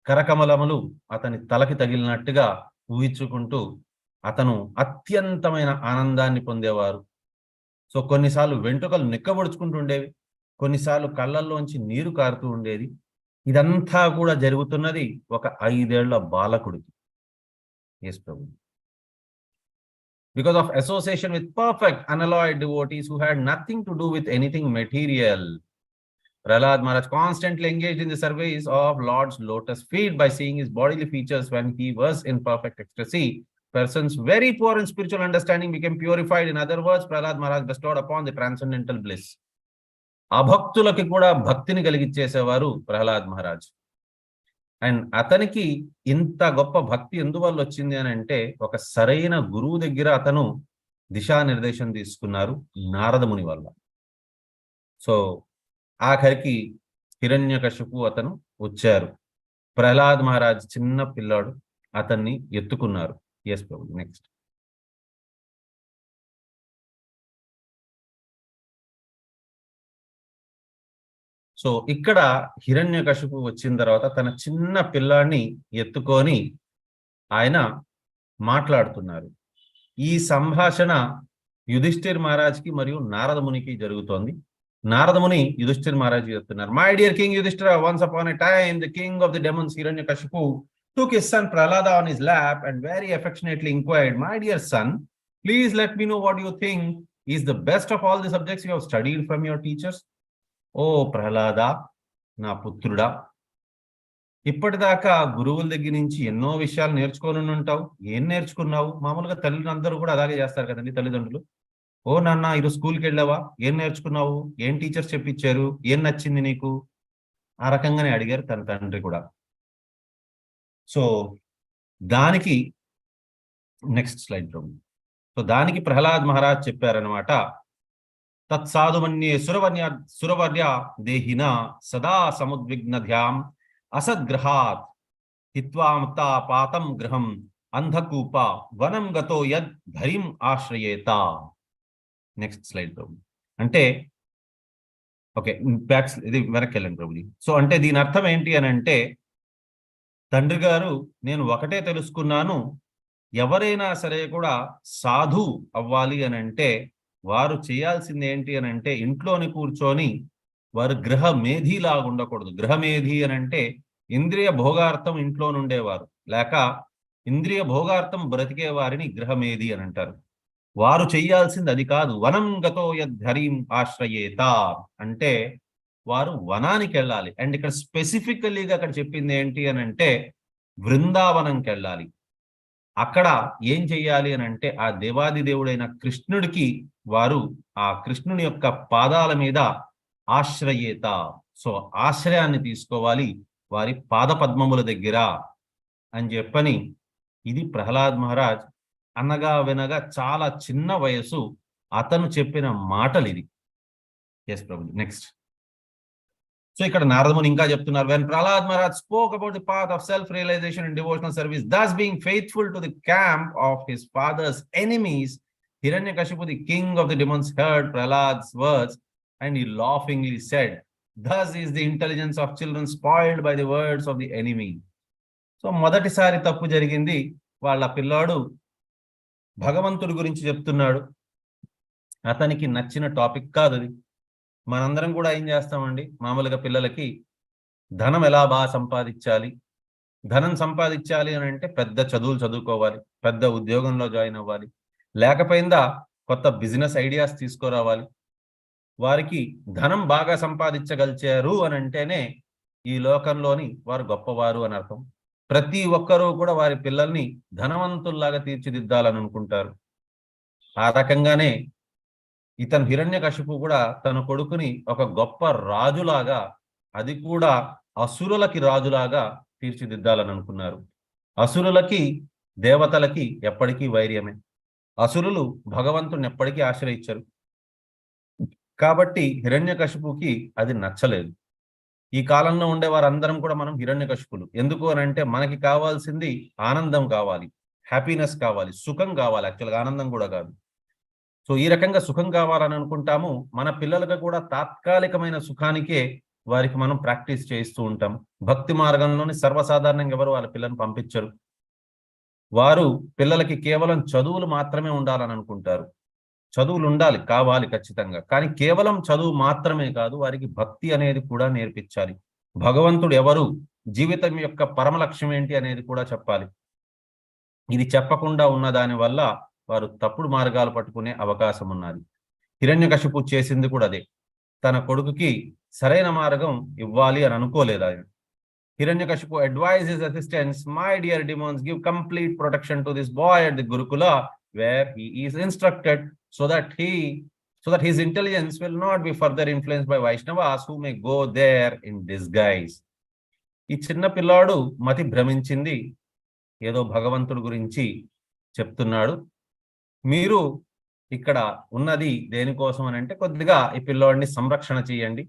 కరకమలములు అతని తలకి తగిలినట్టుగా ఊహించుకుంటూ అతను అత్యంతమైన ఆనందాన్ని పొందేవారు. సో కొన్నిసార్లు వెంట్రుకలు నిక్కబొడుచుకుంటూ ఉండేవి, కొన్నిసార్లు కళ్ళల్లోంచి నీరు కారుతూ ఉండేది. ఇదంతా కూడా జరుగుతున్నది ఒక 5 ఏళ్ల బాలకుడికి. Yes Prabhu. Because of association with perfect unalloyed devotees who had nothing to do with anything material, Prahlad Maharaj constantly engaged in the service of Lord's lotus feet by seeing his bodily features when he was in perfect ecstasy. Persons very poor in spiritual understanding became purified. In other words, Prahlad Maharaj bestowed upon the transcendental bliss. అభక్తులకి కూడా భక్తిని కలిగించేసేవారు Prahlad Maharaj. And అతనికి ఇంత గొప్ప భక్తి ఎందువల్ల వచ్చింది అని అంటే, ఒక సరైన గురువు దగ్గర అతను దిశానిర్దేశం తీసుకున్నారు, నారదముని వల్ల. సో ఆఖరికి హిరణ్యకశిపు అతను వచ్చారు. ప్రహ్లాద్ మహారాజ్ చిన్న పిల్లాడు, అతన్ని ఎత్తుకున్నారు. ఎస్ ప్రభు. నెక్స్ట్. సో ఇక్కడ హిరణ్యకశిపు వచ్చిన తర్వాత తన చిన్న పిల్లాడిని ఎత్తుకొని ఆయన మాట్లాడుతున్నారు. ఈ సంభాషణ యుధిష్ఠిర్ మహారాజ్కి మరియు నారదమునికి జరుగుతోంది. నారదముని యుధిష్ఠిర్ మహారాజ్ చెప్తున్నారు, my dear king Yudhishthira, once upon a time the king of the demons Hiranyakashipu took his son Prahlada on his lap and very affectionately inquired, my dear son, please let me know what you think is the best of all the subjects you have studied from your teachers. ఓ ప్రహ్లాద, నా పుత్రుడా, ఇప్పటిదాకా గురువుల దగ్గర నుంచి ఎన్నో విషయాలు నేర్చుకొని ఉంటావు. ఏం నేర్చుకున్నావు? మామూలుగా తల్లిదండ్రులు కూడా అలాగే చేస్తారు కదండి, తల్లిదండ్రులు. ఓ నాన్న, ఈరోజు స్కూల్కి వెళ్ళావా? ఏం నేర్చుకున్నావు? ఏం టీచర్స్ చెప్పించారు? ఏం నచ్చింది నీకు? ఆ రకంగానే అడిగారు తన తండ్రి కూడా. సో దానికి నెక్స్ట్ స్లైడ్ ప్రభు. సో దానికి ప్రహ్లాద్ మహారాజ్ చెప్పారనమాట, తత్సాధుమన్యే సురవర్య దేహిన సదా సముద్విగ్నధ్యాం అసద్గ్రహాత్ హిత్వామతా పాతం గృహం అంధకూప వనం గతో యద్ ధరిం ఆశ్రయేత. నెక్స్ట్ స్లైడ్ ప్రభు. అంటే ఓకే, ఇది వెనక్కి వెళ్ళండి ప్రభుజీ. సో అంటే దీని అర్థం ఏంటి అని అంటే, తండ్రి గారు, నేను ఒకటే తెలుసుకున్నాను, ఎవరైనా సరే కూడా సాధు అవ్వాలి అని అంటే వారు చేయాల్సింది ఏంటి అని అంటే, ఇంట్లోని కూర్చొని వారు గృహ మేధిలాగా ఉండకూడదు. గృహమేధి అని అంటే ఇంద్రియ భోగార్థం ఇంట్లో నుండేవారు, లేక ఇంద్రియ భోగార్థం బ్రతికే వారిని గృహమేధి అని అంటారు. వారు చెయ్యాల్సింది అది కాదు. వనం గతో యద్ధరిం ఆశ్రయేత అంటే వారు వనానికి వెళ్ళాలి. అండ్ ఇక్కడ స్పెసిఫికల్లీగా అక్కడ చెప్పింది ఏంటి అని అంటే, బృందావనంకి వెళ్ళాలి. అక్కడ ఏం చెయ్యాలి అని అంటే, ఆ దేవాది దేవుడైన కృష్ణుడికి వారు ఆ కృష్ణుని యొక్క పాదాల మీద ఆశ్రయేత, సో ఆశ్రయాన్ని తీసుకోవాలి వారి పాద పద్మముల దగ్గర అని చెప్పని, ఇది ప్రహ్లాద్ మహారాజ్ అనగా వినగా చాలా చిన్న వయసు అతను చెప్పిన మాటలు ఇది. Yes Prabhu, next. సో ఇక్కడ నారదముని ఇంకా చెప్తున్నారు, when Prahlad Maharaj spoke about the path of self-realization and devotional service, thus being faithful to the camp of his father's enemies, Hiranyakashipu, the king of the demons, heard Prahlad's words and he laughingly said, thus is the intelligence of children spoiled by the words of the enemy. So మొదటిసారి తప్పు జరిగింది, వాళ్ళ పిల్లాడు భగవంతుడి గురించి చెప్తున్నాడు, అతనికి నచ్చిన టాపిక్ కాదు అది. మనందరం కూడా ఏం చేస్తామండి, మామూలుగా పిల్లలకి ధనం ఎలా బాగా సంపాదించాలి, ధనం సంపాదించాలి అని అంటే పెద్ద చదువులు చదువుకోవాలి, పెద్ద ఉద్యోగంలో జాయిన్ అవ్వాలి, లేకపోయిందా కొత్త బిజినెస్ ఐడియాస్ తీసుకురావాలి. వారికి ధనం బాగా సంపాదించగలిచారు అని అంటేనే ఈ లోకంలోని వారు గొప్పవారు అని అర్థం. ప్రతి ఒక్కరూ కూడా వారి పిల్లల్ని ధనవంతుల్లాగా తీర్చిదిద్దాలని అనుకుంటారు. ఆ రకంగానే ఇతను హిరణ్యకశిపు కూడా తన కొడుకుని ఒక గొప్ప రాజులాగా, అది కూడా అసురులకి రాజులాగా తీర్చిదిద్దాలని అనుకున్నారు. అసురులకి దేవతలకి ఎప్పటికీ వైర్యమే. అసురులు భగవంతుని ఎప్పటికీ ఆశ్రయించరు. కాబట్టి హిరణ్యకశిపుకి అది నచ్చలేదు. ఈ కాలంలో ఉండే వారందరం కూడా మనం హిరణ్యకశిపులు. ఎందుకు అని అంటే, మనకి కావాల్సింది ఆనందం కావాలి, హ్యాపీనెస్ కావాలి, సుఖం కావాలి, యాక్చువల్గా ఆనందం కూడా కాదు. సో ఈ రకంగా సుఖం కావాలని అనుకుంటాము. మన పిల్లలకు కూడా తాత్కాలికమైన సుఖానికే వారికి మనం ప్రాక్టీస్ చేయిస్తూ ఉంటాం. భక్తి మార్గంలోని సర్వసాధారణంగా ఎవరు వాళ్ళ పిల్లల్ని పంపించరు. వారు పిల్లలకి కేవలం చదువులు మాత్రమే ఉండాలని అనుకుంటారు. చదువులు ఉండాలి, కావాలి ఖచ్చితంగా, కానీ కేవలం చదువు మాత్రమే కాదు, వారికి భక్తి అనేది కూడా నేర్పించాలి. భగవంతుడు ఎవరు, జీవితం యొక్క పరమ లక్ష్యం ఏంటి అనేది కూడా చెప్పాలి. ఇది చెప్పకుండా ఉన్న దాని వల్ల వారు తప్పుడు మార్గాలు పట్టుకునే అవకాశం ఉన్నది. హిరణ్యకశిపు చేసింది కూడా అదే. తన కొడుకుకి సరైన మార్గం ఇవ్వాలి అని అనుకోలేదు ఆయన. Hiranyakashipu advised his assistants, my dear demons, give complete protection to this boy at the Gurukula, where he is instructed, so that his intelligence will not be further influenced by Vaishnavas who may go there in disguise. ఈ చిన్న పిల్లాడు మతి భ్రమించింది, ఏదో భగవంతుడి గురించి చెప్తున్నాడు. మీరు ఇక్కడ ఉన్నది దేనికోసం అని అంటే, కొద్దిగా ఈ పిల్లాడిని సంరక్షణ చేయండి,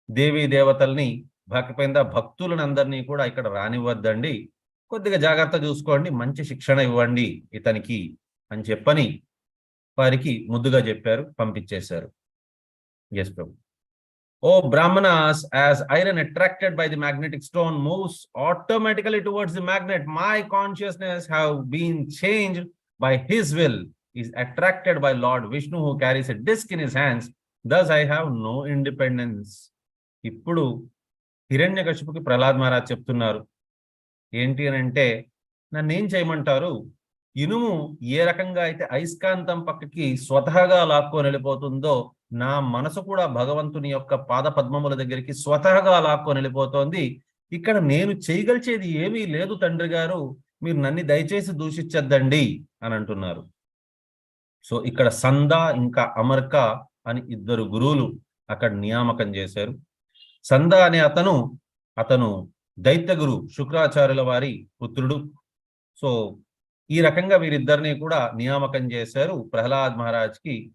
దేవీ దేవతల్ని భక్తిపోయిందా భక్తులను అందరినీ కూడా ఇక్కడ రానివ్వద్దండి, కొద్దిగా జాగ్రత్త చూసుకోండి, మంచి శిక్షణ ఇవ్వండి ఇతనికి అని చెప్పని వారికి ముద్దుగా చెప్పారు, పంపించేశారు. Yes Prabhu. Oh Brahmanas, as iron attracted by the magnetic stone moves automatically towards the magnet, my consciousness have been changed by his will, is attracted by Lord Vishnu who carries a disc in his hands, thus I have no independence. ఇప్పుడు హిరణ్యకశిపుకి ప్రహ్లాద్ మహారాజ్ చెప్తున్నారు ఏంటి అని అంటే, నన్ను ఏం చేయమంటారు, ఇనుము ఏ రకంగా అయితే అయస్కాంతం పక్కకి స్వతహాగా లాక్కొని వెళ్ళిపోతుందో, నా మనసు కూడా భగవంతుని యొక్క పాద పద్మముల దగ్గరికి స్వతహాగా లాక్కొని వెళ్ళిపోతోంది. ఇక్కడ నేను చేయగలిచేది ఏమీ లేదు తండ్రి గారు, మీరు నన్ను దయచేసి దూషించద్దండి అని అంటున్నారు. సో ఇక్కడ సందా ఇంకా అమర్క అని ఇద్దరు గురువులు అక్కడ నియామకం చేశారు. సందా అనే అతను దైత్య గురు శుక్రాచార్యుల వారి పుత్రుడు. సో ఈ రకంగా వీరిద్దరిని కూడా నియామకం చేశారు ప్రహ్లాద్ మహారాజ్కి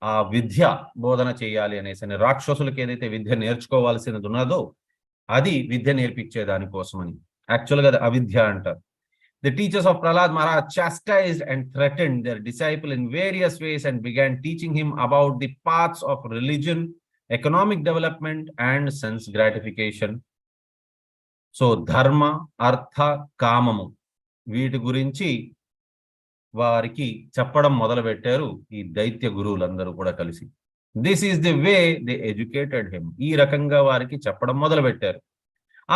ఆ విద్య బోధన చేయాలి అనేసి. రాక్షసులకి ఏదైతే విద్య నేర్చుకోవాల్సినది ఉన్నదో అది విద్య నేర్పించే దానికోసమని. యాక్చువల్గా అది అవిద్య అంటారు. The teachers of Prahlad Maharaj chastised and threatened their disciple in various ways and began teaching him about the paths of religion, economic development, and sense gratification. So, dharma, artha, kamamu. వీటి గురించి వారికి చెప్పడం మొదలుపెట్టారు ఈ దైత్య గురువులందరూ కూడా కలిసి. This is the way they educated him. ఈ రకంగా వారికి చెప్పడం మొదలుపెట్టారు.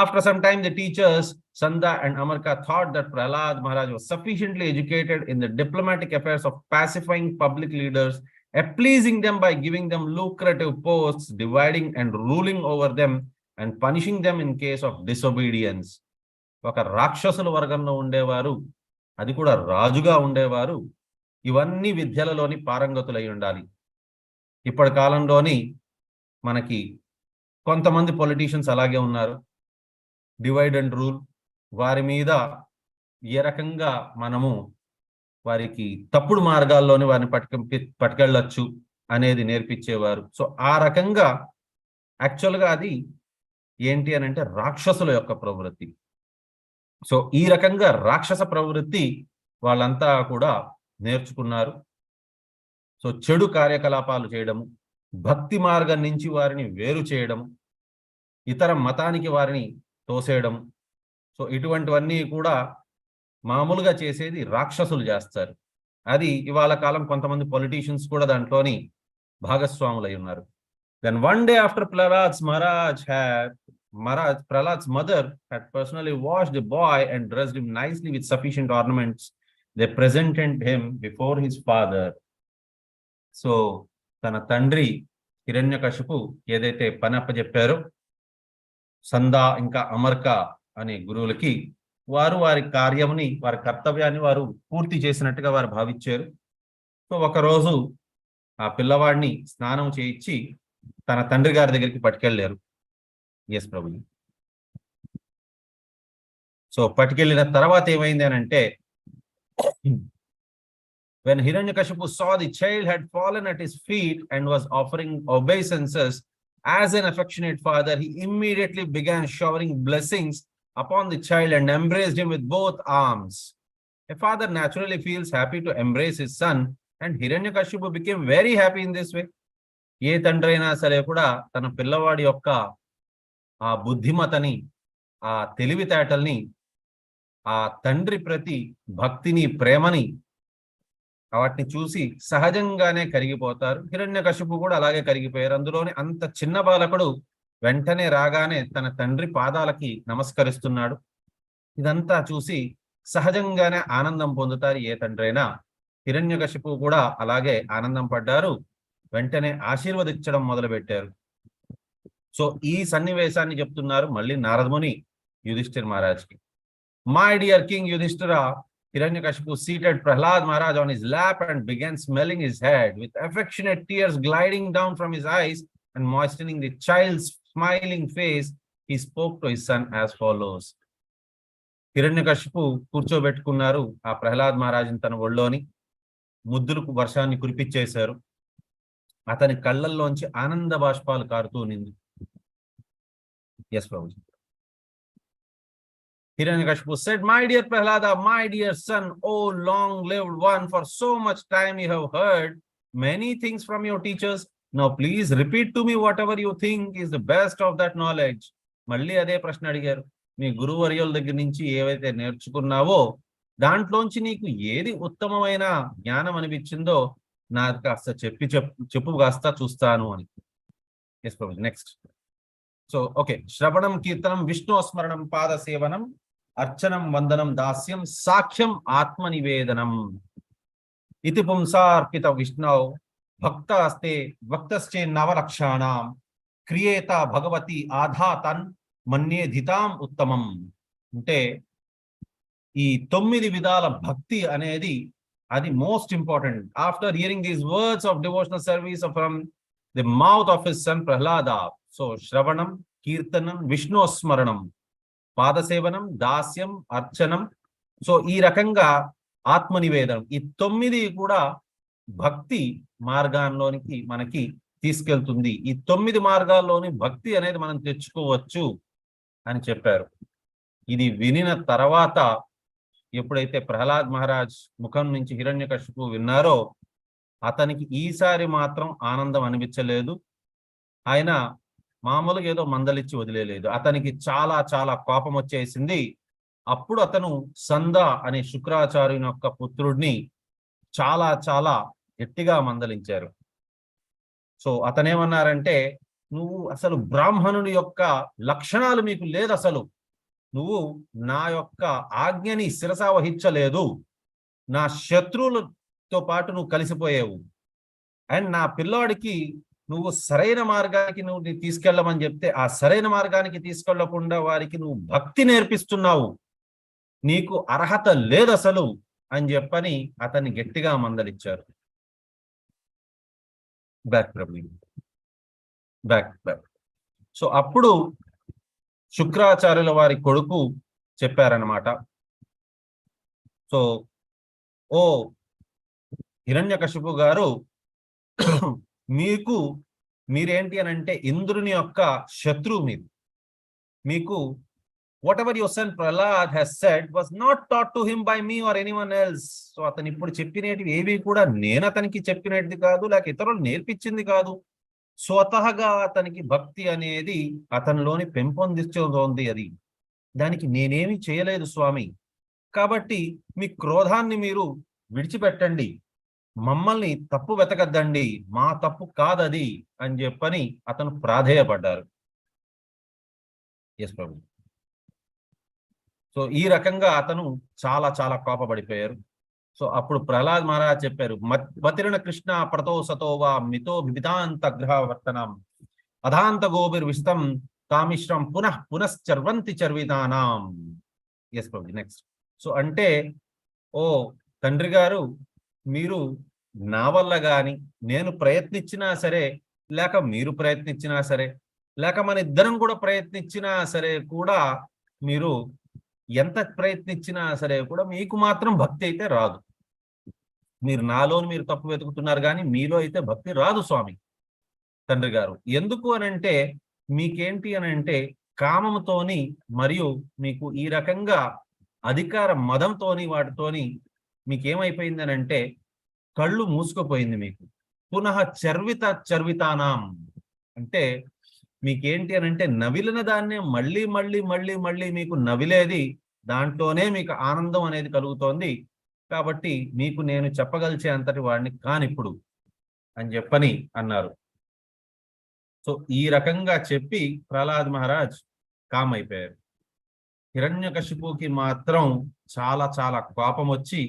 After some time, the teachers, Sanda and Amarka, thought that Prahlad Maharaj was sufficiently educated in the diplomatic affairs of pacifying public leaders, appeasing them by giving them lucrative posts, dividing and ruling over them, and punishing them in case of disobedience. ఒక రాక్షసుల వర్గంలో ఉండేవారు, అది కూడా రాజుగా ఉండేవారు, ఇవన్నీ విద్యలలోని పారంగతులై ఉండాలి. ఇప్పటి కాలంలోని మనకి కొంతమంది పొలిటీషియన్స్ అలాగే ఉన్నారు. డివైడ్ అండ్ రూల్, వారి మీద ఏ రకంగా మనము వారికి తప్పుడు మార్గాల్లోని వారిని పట్టుకెళ్ళచ్చు అనేది నేర్పించేవారు. సో ఆ రకంగా యాక్చువల్గా అది ఏంటి అని అంటే రాక్షసుల యొక్క ప్రవృత్తి. సో ఈ రకంగా రాక్షస ప్రవృత్తి వాళ్ళంతా కూడా నేర్చుకున్నారు. సో చెడు కార్యకలాపాలు చేయడము, భక్తి మార్గం నుంచి వారిని వేరు చేయడము, ఇతర మతానికి వారిని తోసేయడం. సో ఇటువంటివన్నీ కూడా మామూలుగా చేసేది రాక్షసులు చేస్తారు. అది ఇవాళ కాలం కొంతమంది పొలిటీషియన్స్ కూడా దాంట్లోని భాగస్వాములై ఉన్నారు. Then one day after Prahlad's mother had personally washed the boy and dressed him nicely with sufficient ornaments, they presented him before his father. So తన తండ్రి హిరణ్యకశిపు ఏదైతే పని అప్పచెప్పారో సందా ఇంకా అమర్క అనే గురువులకి, వారు వారి కార్యముని, వారి కర్తవ్యాన్ని వారు పూర్తి చేసినట్టుగా వారు భావించారు. సో ఒకరోజు ఆ పిల్లవాడిని స్నానం చేయించి తన తండ్రి గారి దగ్గరికి పట్టుకెళ్ళారు. ఎస్ ప్రభుజీ. సో పట్టుకెళ్ళిన తర్వాత ఏమైంది అని అంటే, when Hiranyakashipu saw the child had fallen at his feet and was offering obeisances as an affectionate father, he immediately began showering blessings upon the child and embraced him with both arms. A father naturally feels happy to embrace his son, and Hiranyakashipu became very happy in this way. ఏ తండ్రైనా సరే కూడా తన పిల్లవాడి యొక్క ఆ బుద్ధిమతని, ఆ తెలివితేటల్ని, ఆ తండ్రి ప్రతి భక్తిని, ప్రేమని, వాటిని చూసి సహజంగానే కరిగిపోతారు. హిరణ్యకశిపు కూడా అలాగే కరిగిపోయారు. అందులోనే అంత చిన్న బాలకుడు వెంటనే రాగానే తన తండ్రి పాదాలకి నమస్కరిస్తున్నాడు. ఇదంతా చూసి సహజంగానే ఆనందం పొందుతారు ఏ తండ్రైనా. హిరణ్యకశిపు కూడా అలాగే ఆనందం పడ్డారు. వెంటనే ఆశీర్వదించడం మొదలుపెట్టారు. సో ఈ సన్నివేశాన్ని చెప్తున్నారు మళ్ళీ నారదముని యుధిష్ఠిర్ మహారాజ్కి. My dear king Yudhishthira, Hiranyakashipu seated Prahlad Maharaj on his lap and began smelling his head. With affectionate tears gliding down from his eyes and moistening the child's smiling face, he spoke to his son as follows. Hiranyakashipu కూర్చోబెట్టుకున్నారు ఆ ప్రహ్లాద్ మహారాజుని తన ఒళ్ళోని. ముద్దులకు వర్షాన్ని కురిపించేశారు. అతని కళ్ళల్లోంచి ఆనంద బాష్పాలు కారుతూ నింది. Yes Prabhuji. Hiranyakashipu said, "My dear Prahlada, my dear son, O long-lived one, for so much time you have heard many things from your teachers. Now please repeat to me whatever you think is the best of that knowledge." మళ్ళీ అదే ప్రశ్న అడిగారు. మీ గురువర్యుల దగ్గర నుంచి ఏవైతే నేర్చుకున్నావో దాంట్లోంచి నీకు ఏది ఉత్తమమైన జ్ఞానం అనిపించిందో నాకు కాస్త చెప్పు కాస్త చూస్తాను అని. Yes Prabhu. Next. So okay, శ్రవణం, కీర్తనం, విష్ణు స్మరణం, పాద సేవనం, అర్చనం వందనం దాస్యం సాఖ్యం ఆత్మనివేదనం ఇతి పుంసార్పిత విష్ణౌ భక్తాస్తే భక్తశ్చే నవలక్షాణం క్రియేత భగవతి ఆధాతన్ మన్యేధితాం ఉత్తమం. అంటే ఈ 9 విధాల భక్తి అనేది అది most important. After hearing these words of devotional service from the mouth of his son Prahlada, so శ్రవణం, కీర్తనం, విష్ణుస్మరణం, పాదసేవనం, దాస్యం, అర్చనం, సో ఈ రకంగా ఆత్మనివేదనం, ఈ 9 కూడా భక్తి మార్గాల్లోనికి మనకి తీసుకెళ్తుంది. ఈ 9 మార్గాల్లోని భక్తి అనేది మనం తెచ్చుకోవచ్చు అని చెప్పారు. ఇది వినిన తర్వాత ఎప్పుడైతే ప్రహ్లాద్ మహారాజ్ ముఖం నుంచి హిరణ్యకశిపు విన్నారో అతనికి ఈసారి మాత్రం ఆనందం అనిపించలేదు. ఆయన మామూలుగా ఏదో మందలిచ్చి వదిలేదు, అతనికి చాలా చాలా కోపం వచ్చేసింది. అప్పుడు అతను సంద అనే శుక్రాచార్యుని యొక్క పుత్రుడిని చాలా చాలా గట్టిగా మందలించారు. సో అతనేమన్నారంటే, నువ్వు అసలు బ్రాహ్మణుని యొక్క లక్షణాలు మీకు లేదు, అసలు నువ్వు నా యొక్క ఆజ్ఞని శిరసా వహించలేదు, నా శత్రువులతో పాటు నువ్వు కలిసిపోయావు, అండ్ నా పిల్లాడికి నువ్వు సరైన మార్గానికి నువ్వు తీసుకెళ్ళమని చెప్తే ఆ సరైన మార్గానికి తీసుకెళ్లకుండా వారికి నువ్వు భక్తి నేర్పిస్తున్నావు, నీకు అర్హత లేదు అసలు అని చెప్పని అతన్ని గట్టిగా మందలిచ్చారు. Back back back. సో అప్పుడు శుక్రాచార్యుల వారి కొడుకు చెప్పారనమాట, సో ఓ హిరణ్యకశిపు గారు, మీరేంటి అని అంటే ఇంద్రుని యొక్క శత్రువు మీరు. మీకు whatever your son Prahlad has said was not taught to him by me or anyone else. So అతను ఇప్పుడు చెప్పినవి ఏవి కూడా నేను అతనికి చెప్పినది కాదు, లేక ఇతరులు నేర్పించింది కాదు. స్వతహగా అతనికి భక్తి అనేది అతనిలోని పెంపొందించుతోంది. అది దానికి నేనేమి చేయలేదు స్వామి. కాబట్టి మీ క్రోధాన్ని మీరు విడిచిపెట్టండి, మమ్మల్ని తప్పు వెతకద్దండి, మా తప్పు కాదది అని చెప్పని అతను ప్రాధేయపడ్డారు. ఎస్ ప్రభు. సో ఈ రకంగా అతను చాలా చాలా కోపపడిపోయారు. సో అప్పుడు ప్రహ్లాద్ మహారాజ్ చెప్పారు, మతిరణ కృష్ణ ప్రతో సతోవా మితో వివిధాంత గ్రహవర్తనం అధాంత గోబిర్ విషితం తామిశ్రం పునః పునశ్చర్వంతి చర్వితానాం. ఎస్ ప్రభు. నెక్స్ట్. సో అంటే, ఓ తండ్రి గారు, మీరు నా వల్ల గాని నేను ప్రయత్నించినా సరే, లేక మీరు ప్రయత్నించినా సరే, లేక మన ఇద్దరం కూడా ప్రయత్నించినా సరే కూడా, మీరు ఎంత ప్రయత్నించినా సరే కూడా మీకు మాత్రం భక్తి అయితే రాదు. మీరు నాలోని మీరు తప్పు వెతుకుతున్నారు కానీ మీలో అయితే భక్తి రాదు స్వామి తండ్రి గారు. ఎందుకు అనంటే, మీకేంటి అనంటే కామముతోని మరియు మీకు ఈ రకంగా అధికార మదంతోని వాటితోని మీకేమైపోయింది అనంటే కళ్ళు మూసుకుపోయింది మీకు. పునః చర్వితానాం అంటే మీకేంటి అనంటే నవిలిన దాన్నే మళ్ళీ మళ్ళీ మళ్ళీ మళ్ళీ మీకు నవిలేది, దాంట్లోనే మీకు ఆనందం అనేది కలుగుతోంది. కాబట్టి మీకు నేను చెప్పగలిచే అంతటి వాడిని కానిప్పుడు అని చెప్పని అన్నారు. సో ఈ రకంగా చెప్పి ప్రహ్లాద్ మహారాజ్ కామ్ అయిపోయారు. హిరణ్యకశిపుకి మాత్రం చాలా చాలా కోపం వచ్చి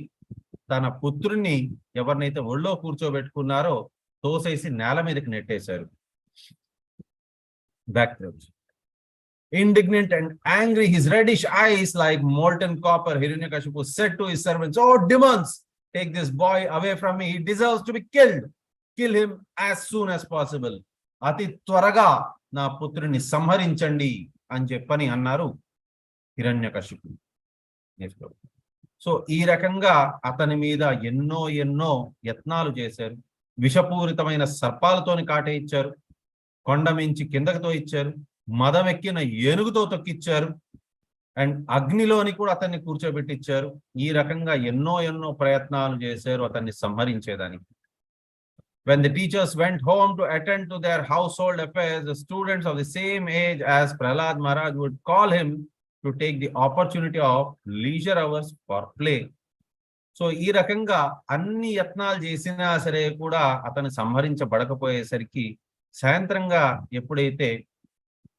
తన పుత్రుని ఎవరినైతే ఒళ్ళో కూర్చోబెట్టుకున్నారో తోసేసి నేల మీదకి నెట్టేశారు. Back. Indignant and angry, his reddish eyes like molten copper, Hiranyakashipu said to his servants, "Oh demons, take this boy away from me. He deserves to be killed. Kill him as soon as possible." అతి త్వరగా నా పుత్రుని సంహరించండి అని చెప్పని అన్నారు Hiranyakashipu. So ఈ రకంగా అతని మీద ఎన్నో ఎన్నో యత్నాలు చేశారు. విషపూరితమైన సర్పాలతోని కాటేయించారు, కొండ మించి కిందకు తోయించారు, మదమెక్కిన ఏనుగుతో తొక్కిచ్చారు, అండ్ అగ్నిలోని కూడా అతన్ని కూర్చోబెట్టించారు. ఈ రకంగా ఎన్నో ఎన్నో ప్రయత్నాలు చేశారు అతన్ని సంహరించేదానికి. When the teachers went home to attend to their household affairs, the students of the same age as Prahlad Maharaj would call him to take the opportunity of leisure hours for play. So ఈ రకంగా అన్ని యత్నాలు చేసినా సరే కూడా అతను సంహరించబడకపోయేసరికి సాయంత్రంగా ఎప్పుడైతే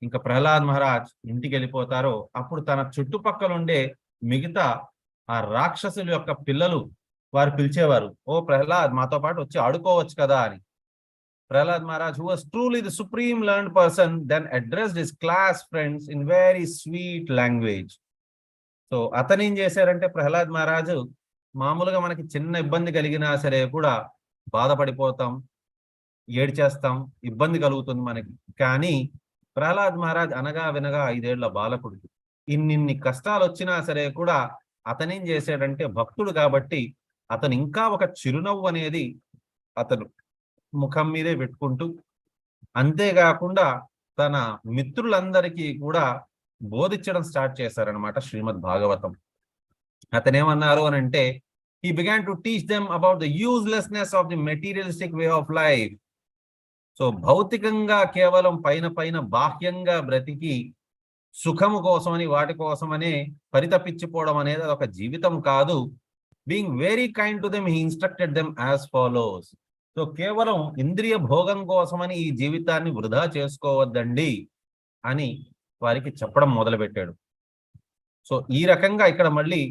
ఇంకా ప్రహ్లాద్ మహారాజ్ ఇంటికి వెళ్ళిపోతారో అప్పుడు తన చుట్టుపక్కల ఉండే మిగతా ఆ రాక్షసుల యొక్క పిల్లలు వారు పిలిచేవారు, ఓ ప్రహ్లాద్ మాతో పాటు వచ్చి ఆడుకోవచ్చు కదా అని. Prahlad Maharaj, who was truly the supreme learned person, then addressed his class friends in very sweet language. So అతను ఏం చేశారంటే ప్రహ్లాద్ మహారాజు మామూలుగా మనకి చిన్న ఇబ్బంది కలిగినా సరే కూడా బాధపడిపోతాం, ఏడ్చేస్తాం, ఇబ్బంది కలుగుతుంది మనకి. కానీ ప్రహ్లాద్ మహారాజ్ అనగా వినగా 5 ఏళ్ల బాలకుడు, ఇన్నిన్ని కష్టాలు వచ్చినా సరే కూడా అతనేం చేశాడంటే భక్తుడు కాబట్టి అతను ఇంకా ఒక చిరునవ్వు అనేది అతను ముఖం మీదే పెట్టుకుంటూ, అంతేకాకుండా తన మిత్రులందరికీ కూడా బోధించడం స్టార్ట్ చేశారనమాట శ్రీమద్ భాగవతం. అతనేమన్నారు అని అంటే, he began to teach them about the uselessness of the materialistic way of life. So భౌతికంగా కేవలం పైన పైన బాహ్యంగా బ్రతికి సుఖము కోసమని వాటి కోసమనే పరితపించిపోవడం అనేది అదొక జీవితం కాదు. Being very kind to them, he instructed them as follows. So కేవలం ఇంద్రియ భోగం కోసమని ఈ జీవితాన్ని వృధా చేసుకోవద్దండి అని వారికి చెప్పడం మొదలుపెట్టాడు. సో ఈ రకంగా ఇక్కడ మళ్ళీ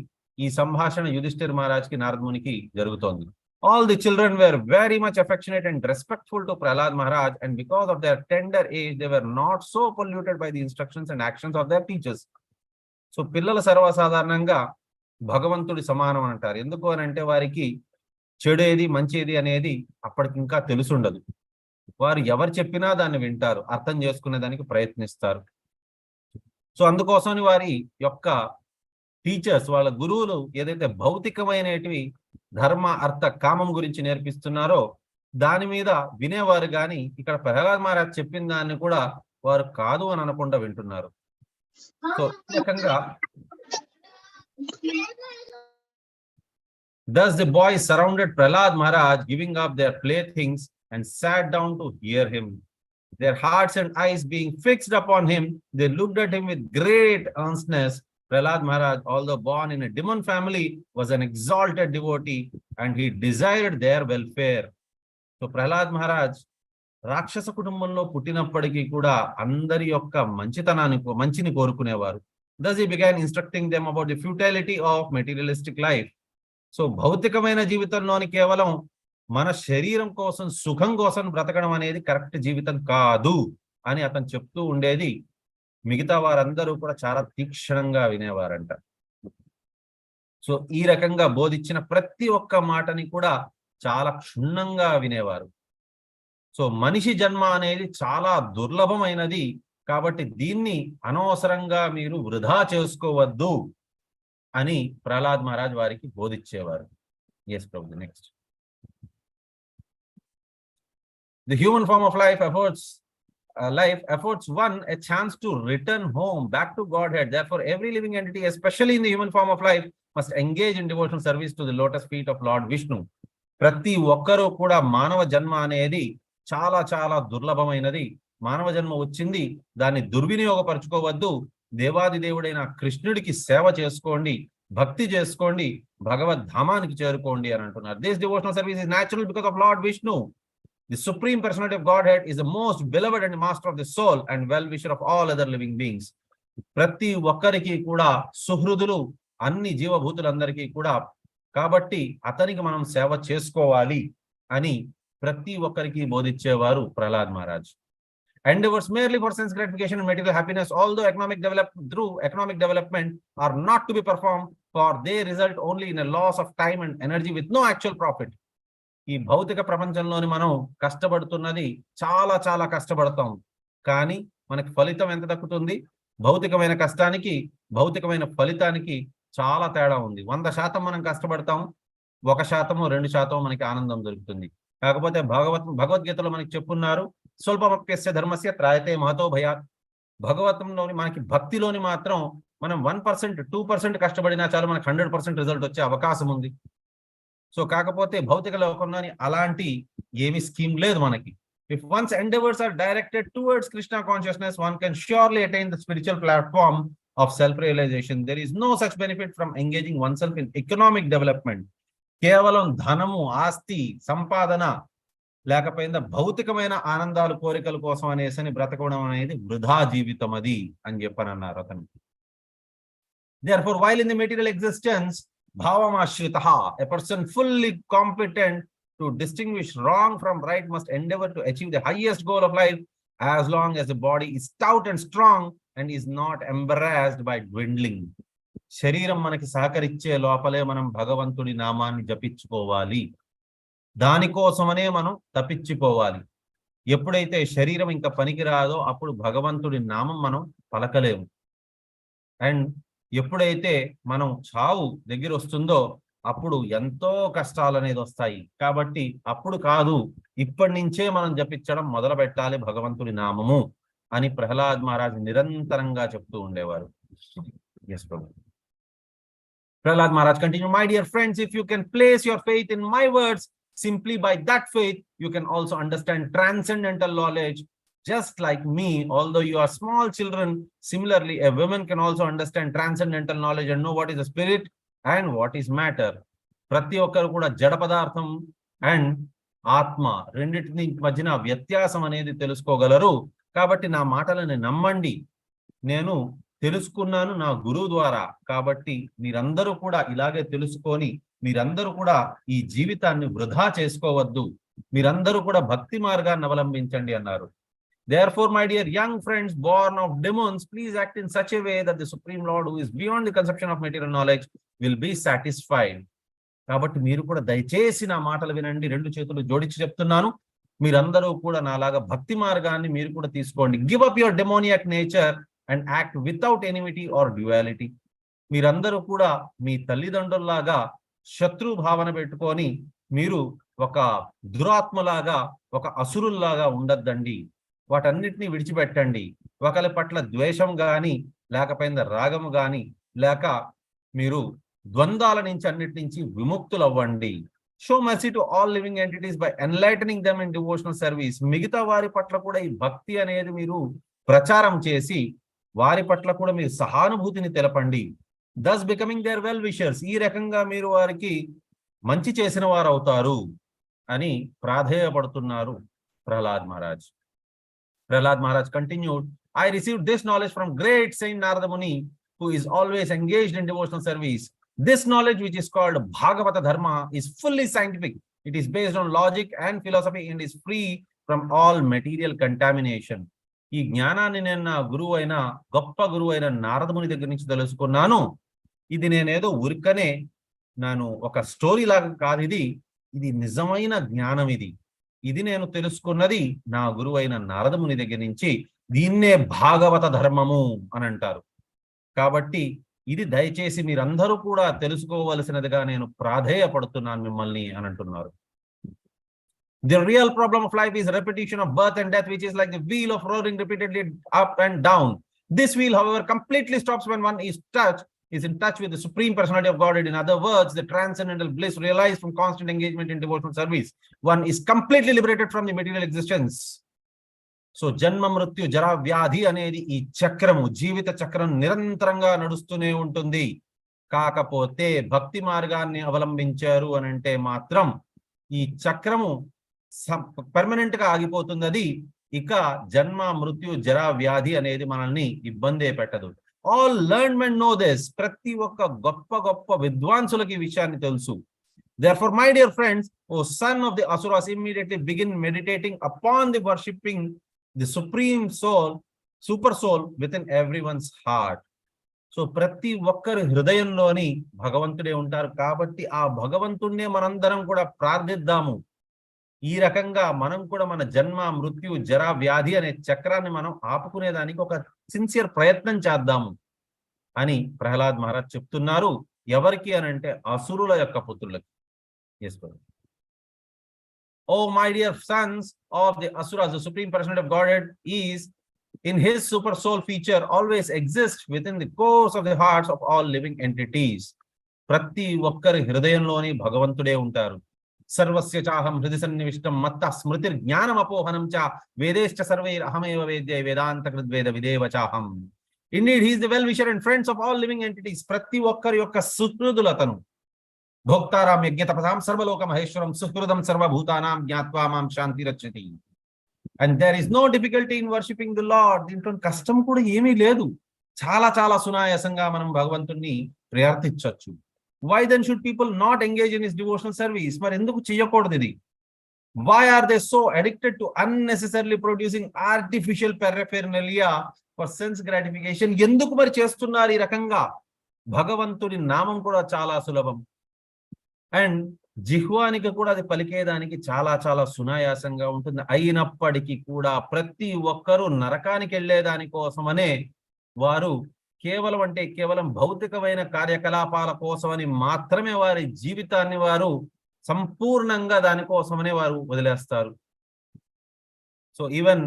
ఈ సంభాషణ యుధిష్ఠిర్ మహారాజ్కి నారదమునికి జరుగుతోంది. All the children were very much affectionate and respectful to Prahlad Maharaj, and because of their tender age, they were not so polluted by the instructions and actions of their teachers. So పిల్లలు సర్వసాధారణంగా భగవంతుడి సమానం అంటారు. ఎందుకు అని అంటే వారికి చెడేది మంచిది అనేది అప్పటికి ఇంకా తెలుసుండదు. వారు ఎవరు చెప్పినా దాన్ని వింటారు, అర్థం చేసుకునే దానికి ప్రయత్నిస్తారు. సో అందుకోసం వారి యొక్క టీచర్స్, వాళ్ళ గురువులు ఏదైతే భౌతికమైనటివి ధర్మ అర్థ కామం గురించి నేర్పిస్తున్నారో దాని మీద వినేవారు. కానీ ఇక్కడ ప్రహ్లాద్ మహారాజ్ చెప్పిన దాన్ని కూడా వారు కాదు అని అనకుండా వింటున్నారు. సో ఈ రకంగా thus the boys surrounded Prahlad Maharaj, giving up their playthings and sat down to hear him. Their hearts and eyes being fixed upon him, they looked at him with great earnestness. Prahlad Maharaj, although born in a demon family, was an exalted devotee and he desired their welfare. So Prahlad Maharaj రాక్షస కుటుంబంలో పుట్టినప్పటికీ కూడా అందరి యొక్క మంచిని కోరుకునేవారు. Thus he began instructing them about the futility of materialistic life. So భౌతికమైన జీవితంలోని కేవలం మన శరీరం కోసం సుఖం కోసం బ్రతకడం అనేది కరెక్ట్ జీవితం కాదు అని అతను చెప్తూ ఉండేది. మిగతా వారందరూ కూడా చాలా తీక్షణంగా వినేవారంట. సో ఈ రకంగా బోధించిన ప్రతి ఒక్క మాటని కూడా చాలా క్షుణ్ణంగా వినేవారు. సో మనిషి జన్మ అనేది చాలా దుర్లభమైనది కాబట్టి దీన్ని అనవసరంగా మీరు వృధా చేసుకోవద్దు అని ప్రహ్లాద్ మహారాజ్ వారికి బోధించేవారు. Yes Prabhu, next. The human form of life affords one a chance to return home back to Godhead. Therefore, every living entity, especially in the human form of life, must engage in devotional service to the lotus feet of Lord Vishnu. ప్రతి ఒక్కరూ కూడా మానవ జన్మ అనేది చాలా చాలా దుర్లభమైనది. మానవ జన్మ వచ్చింది, దాన్ని దుర్వినియోగపరచుకోవద్దు. దేవాది దేవుడైన కృష్ణుడికి సేవ చేసుకోండి, భక్తి చేసుకోండి, భగవద్ధామానికి చేరుకోండి అని అంటున్నారు. This devotional service is natural because of Lord Vishnu. The supreme personality of Godhead is the most beloved and master of the soul and well-wisher of all other living beings. ప్రతి ఒక్కరికి కూడా సుహృదులు అన్ని జీవభూతులందరికీ కూడా, కాబట్టి అతనికి మనం సేవ చేసుకోవాలి అని ప్రతి ఒక్కరికి బోధించేవారు Prahlad Maharaj. Endeavors merely for sense gratification and material happiness, although economic development, are not to be performed, for they result only in a loss of time and energy with no actual profit. ఈ భౌతిక ప్రపంచంలోని మనం కష్టపడుతున్నది చాలా చాలా కష్టపడతాం, కానీ మనకి ఫలితం ఎంత దక్కుతుంది? భౌతికమైన కష్టానికి భౌతికమైన ఫలితానికి చాలా తేడా ఉంది. 100% మనం కష్టపడతాం, 1% 2% మనకి ఆనందం దొరుకుతుంది. కాకపోతే భగవద్గీతలో మనకి చెప్పున్నారు, స్వల్పమప్యస్య ధర్మస్య త్రాయతే మహతో భయాత్. భగవతంలోని మనకి భక్తిలోని మాత్రం మనం 1% 2% కష్టపడినా చాలు మనకు 100% రిజల్ట్ వచ్చే అవకాశం ఉంది. సో కాకపోతే భౌతిక లోకంలోని అలాంటి ఏమి స్కీమ్ లేదు మనకి. If one's endeavors are directed towards Krishna consciousness, one can surely attain the spiritual platform of self-realization. There is no such benefit from engaging oneself in economic development. కేవలం ధనము, ఆస్తి, సంపాదన లేకపోయిందా భౌతికమైన ఆనందాలు కోరికల కోసం అనేసి బ్రతకడం అనేది వృధా జీవితం అది అని చెప్పనన్నారు అతను. Therefore, while in the material existence, bhavamashritaha, a person fully competent to distinguish wrong from right must endeavor to achieve the highest goal of life as long as the body is stout and strong and is not embarrassed by dwindling. శరీరం మనకి సహకరించే లోపలే మనం భగవంతుడి నామాన్ని జపించుకోవాలి. దానికోసమనే మనం తప్పించిపోవాలి. ఎప్పుడైతే శరీరం ఇంకా పనికిరాదో అప్పుడు భగవంతుడి నామం మనం పలకలేము. అండ్ ఎప్పుడైతే మనం చావు దగ్గర వస్తుందో అప్పుడు ఎంతో కష్టాలు అనేది వస్తాయి. కాబట్టి అప్పుడు కాదు, ఇప్పటి నుంచే మనం జపించడం మొదలు పెట్టాలి భగవంతుడి నామము అని ప్రహ్లాద్ మహారాజ్ నిరంతరంగా చెప్తూ ఉండేవారు. Yes Prabhu. Prahlad Maharaj continued, my dear friends, if you can place your faith in my words, simply by that faith, you can also understand transcendental knowledge. Just like me, although you are small children, similarly, a woman can also understand transcendental knowledge and know what is the spirit and what is matter. ప్రతి ఒక్కరు కూడా జడ పదార్థం and ఆత్మ రెండింటిని మధ్యన వ్యత్యాసం అనేది తెలుసుకోగలరు. కాబట్టి నా మాటలని నమ్మండి. నేను తెలుసుకున్నాను నా గురువు ద్వారా. కాబట్టి మీరందరూ కూడా ఇలాగే తెలుసుకొని మీరందరూ కూడా ఈ జీవితాన్ని వృధా చేసుకోవద్దు. మీరందరూ కూడా భక్తి మార్గాన్ని అవలంబించండి అన్నారు. Therefore, my dear young friends born of demons, please act in such a way that the Supreme Lord, who is beyond the conception of material knowledge, will be satisfied. కాబట్టి మీరు కూడా దయచేసి నా మాటలు వినండి. రెండు చేతులు జోడించి చెప్తున్నాను. మీరందరూ కూడా నాలాగా భక్తి మార్గాన్ని మీరు కూడా తీసుకోండి. Give up your demoniac nature and act without enmity or duality. మీరందరూ కూడా మీ తల్లిదండ్రుల్లాగా శత్రు భావన పెట్టుకొని మీరు ఒక దురాత్మలాగా ఒక అసురుల్లాగా ఉండద్దండి. వాటన్నిటిని విడిచిపెట్టండి. ఒకరి పట్ల ద్వేషం గాని లేకపోయిందా రాగము గాని లేక మీరు ద్వంద్వాల నుంచి అన్నిటి నుంచి విముక్తులవ్వండి. Show mercy to all living entities by enlightening them in devotional service. మిగతా వారి పట్ల కూడా ఈ భక్తి అనేది మీరు ప్రచారం చేసి వారి పట్ల కూడా మీరు సహానుభూతిని తెలపండి. దస్ బికమింగ్ దేర్ వెల్ విషర్స్. ఈ రకంగా మీరు వారికి మంచి చేసిన వారు అవుతారు అని ప్రాధేయపడుతున్నారు Prahlad Maharaj. Prahlad Maharaj continued, I received this knowledge from great Saint Narada Muni, who is always engaged in devotional service. This knowledge, which is called Bhagavata Dharma, is fully scientific. It is based on logic and philosophy and is free from all material contamination. ఈ జ్ఞానాన్ని నేను నా గురువు అయిన గొప్ప గురువు అయిన నారదముని దగ్గర నుంచి తెలుసుకున్నాను. ఇది నేనేదో ఊరికనే నేను ఒక స్టోరీ లాగా కాదు, ఇది నిజమైన జ్ఞానం. ఇది నేను తెలుసుకున్నది నా గురువు అయిన నారదముని దగ్గర నుంచి. దీన్నే భాగవత ధర్మము అని అంటారు. కాబట్టి ఇది దయచేసి మీరందరూ కూడా తెలుసుకోవలసినదిగా నేను ప్రాధేయపడుతున్నాను మిమ్మల్ని అని అంటున్నారు. The real problem of life is repetition of birth and death, which is like the wheel of rolling repeatedly up and down. This wheel, however, completely stops when one is in touch with the Supreme Personality of Godhead. In other words, the transcendental bliss realized from constant engagement in devotional service. One is completely liberated from the material existence. So, Janma Mrityu Jara Vyadhi అనేది ఈ చక్రము, జీవిత చక్రం నిరంతరంగా నడుస్తూనే ఉంటుంది. కాకపోతే భక్తి మార్గాన్ని అవలంబించారు అని అంటే మాత్రం ఈ చక్రము పర్మనెంట్ గా ఆగిపోతుంది. అది ఇక జన్మ మృత్యు జరా వ్యాధి అనేది మనల్ని ఇబ్బందే పెట్టదు. All learned men know this. ప్రతి ఒక్క గొప్ప గొప్ప విద్వాంసులకి ఈ విషయాన్ని తెలుసు. Therefore, my dear friends, O son of the asuras, immediately begin meditating upon the worshipping the supreme soul, super soul within everyone's heart. So ప్రతి ఒక్కరి హృదయంలోని భగవంతుడే ఉంటారు. కాబట్టి ఆ భగవంతుడినే మనందరం కూడా ప్రార్థిద్దాము. ఈ రకంగా మనం కూడా మన జన్మ మృత్యు జరా వ్యాధి అనే చక్రాన్ని మనం ఆపుకునేదానికి ఒక సిన్సియర్ ప్రయత్నం చేద్దాము అని ప్రహ్లాద్ మహారాజ్ చెప్తున్నారు. ఎవరికి అని అంటే అసురుల యొక్క పుత్రులకి. Oh my dear sons of the asuras, the Supreme Personality of Godhead is in his super soul feature always exists within the course of the hearts of all living entities. ప్రతి ఒక్కరి హృదయంలోని భగవంతుడే ఉంటారు. సర్వస్య చాహం హృది సన్నివిష్టం మత్త స్మృతిర్ జ్ఞానం అపోహనం చ వేదేశ్చ సర్వైర్ అహమేవ వేద్య వేదాంత కృద్వేద విదేవ చాహం. Indeed, he is the well-wisher and friends of all living entities. ప్రతి ఒక్కరి యొక్క సుహృదులతను భోక్తారాం యజ్ఞతపసాం సర్వలోక మహేశ్వరం సుహృదం సర్వభూతానాం జ్ఞాత్వా మాం శాంతి రక్షతి. And there is no difficulty in worshipping the Lord. దీంట్లో కష్టం కూడా ఏమీ లేదు, చాలా చాలా సునాయాసంగా మనం భగవంతుణ్ణి ప్రార్థించవచ్చు. Why then should people not engage in his devotional service? మరి ఎందుకు చేయకూడదు ఇది? Why are they so addicted to unnecessarily producing artificial paraphernalia for sense gratification? ఎందుకు మరి చేస్తున్నారు ఈ రకంగా? భగవంతుడి నామం కూడా చాలా సులభం, అండ్ జిహ్వానికి కూడా అది పలికేదానికి చాలా చాలా సునాయాసంగా ఉంటుంది. అయినప్పటికీ కూడా ప్రతి ఒక్కరూ నరకానికి వెళ్ళేదాని కోసమనే వారు కేవలం భౌతికమైన కార్యకలాపాల కోసమని మాత్రమే వారి జీవితాన్ని వారు సంపూర్ణంగా దానికోసమనే వారు వదిలేస్తారు. సో ఈవెన్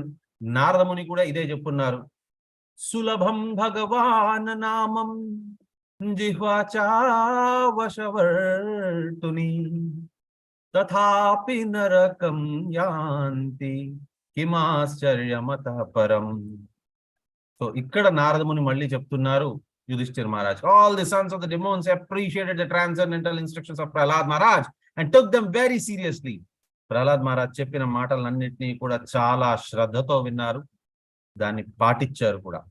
నారదముని కూడా ఇదే చెప్పున్నారు. సులభం భగవాన్ నామం జిహ్వాచావశవర్తుని తథాపి నరకం యాంతి కిమాశ్చర్యమతః పరం. సో ఇక్కడ నారదముని మళ్ళీ చెప్తున్నారు Yudhishthir Maharaj, all the sons of the demons appreciated the transcendental instructions of Prahlad Maharaj and took them very seriously. Prahlad Maharaj చెప్పిన మాటలన్నింటినీ కూడా చాలా శ్రద్ధతో విన్నారు, దాన్ని పాటించారు కూడా.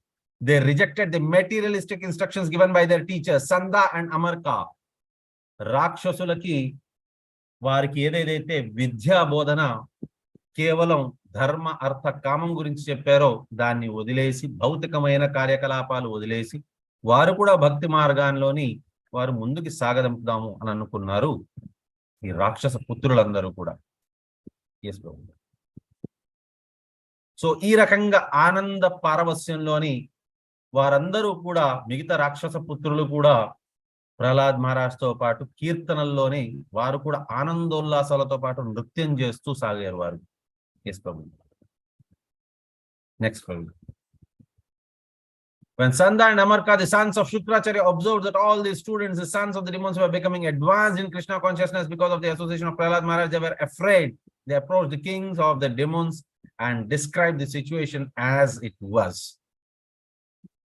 They rejected the materialistic instructions given by their teachers Sanda and Amarka. రాక్షసులకి వారికి ఏదైతే విద్యా బోధన కేవలం ధర్మ అర్థ కామం గురించి చెప్పారో దాన్ని వదిలేసి, భౌతికమైన కార్యకలాపాలు వదిలేసి వారు కూడా భక్తి మార్గాల్లోని వారు ముందుకు సాగదంపుదాము అని అనుకున్నారు ఈ రాక్షస పుత్రులందరూ కూడా. సో ఈ రకంగా ఆనంద పారవస్యంలోని వారందరూ కూడా, మిగతా రాక్షస పుత్రులు కూడా ప్రహ్లాద్ మహారాజ్తో పాటు కీర్తనల్లోని వారు కూడా ఆనందోల్లాసాలతో పాటు నృత్యం చేస్తూ సాగారు వారు. Next Prabhu. When Sanda and Amarka, the sons of Shukracharya, observed that all these students, the sons of the demons, were becoming advanced in Krishna consciousness because of the association of Prahlad Maharaj, they were afraid. They approached the kings of the demons and described the situation as it was.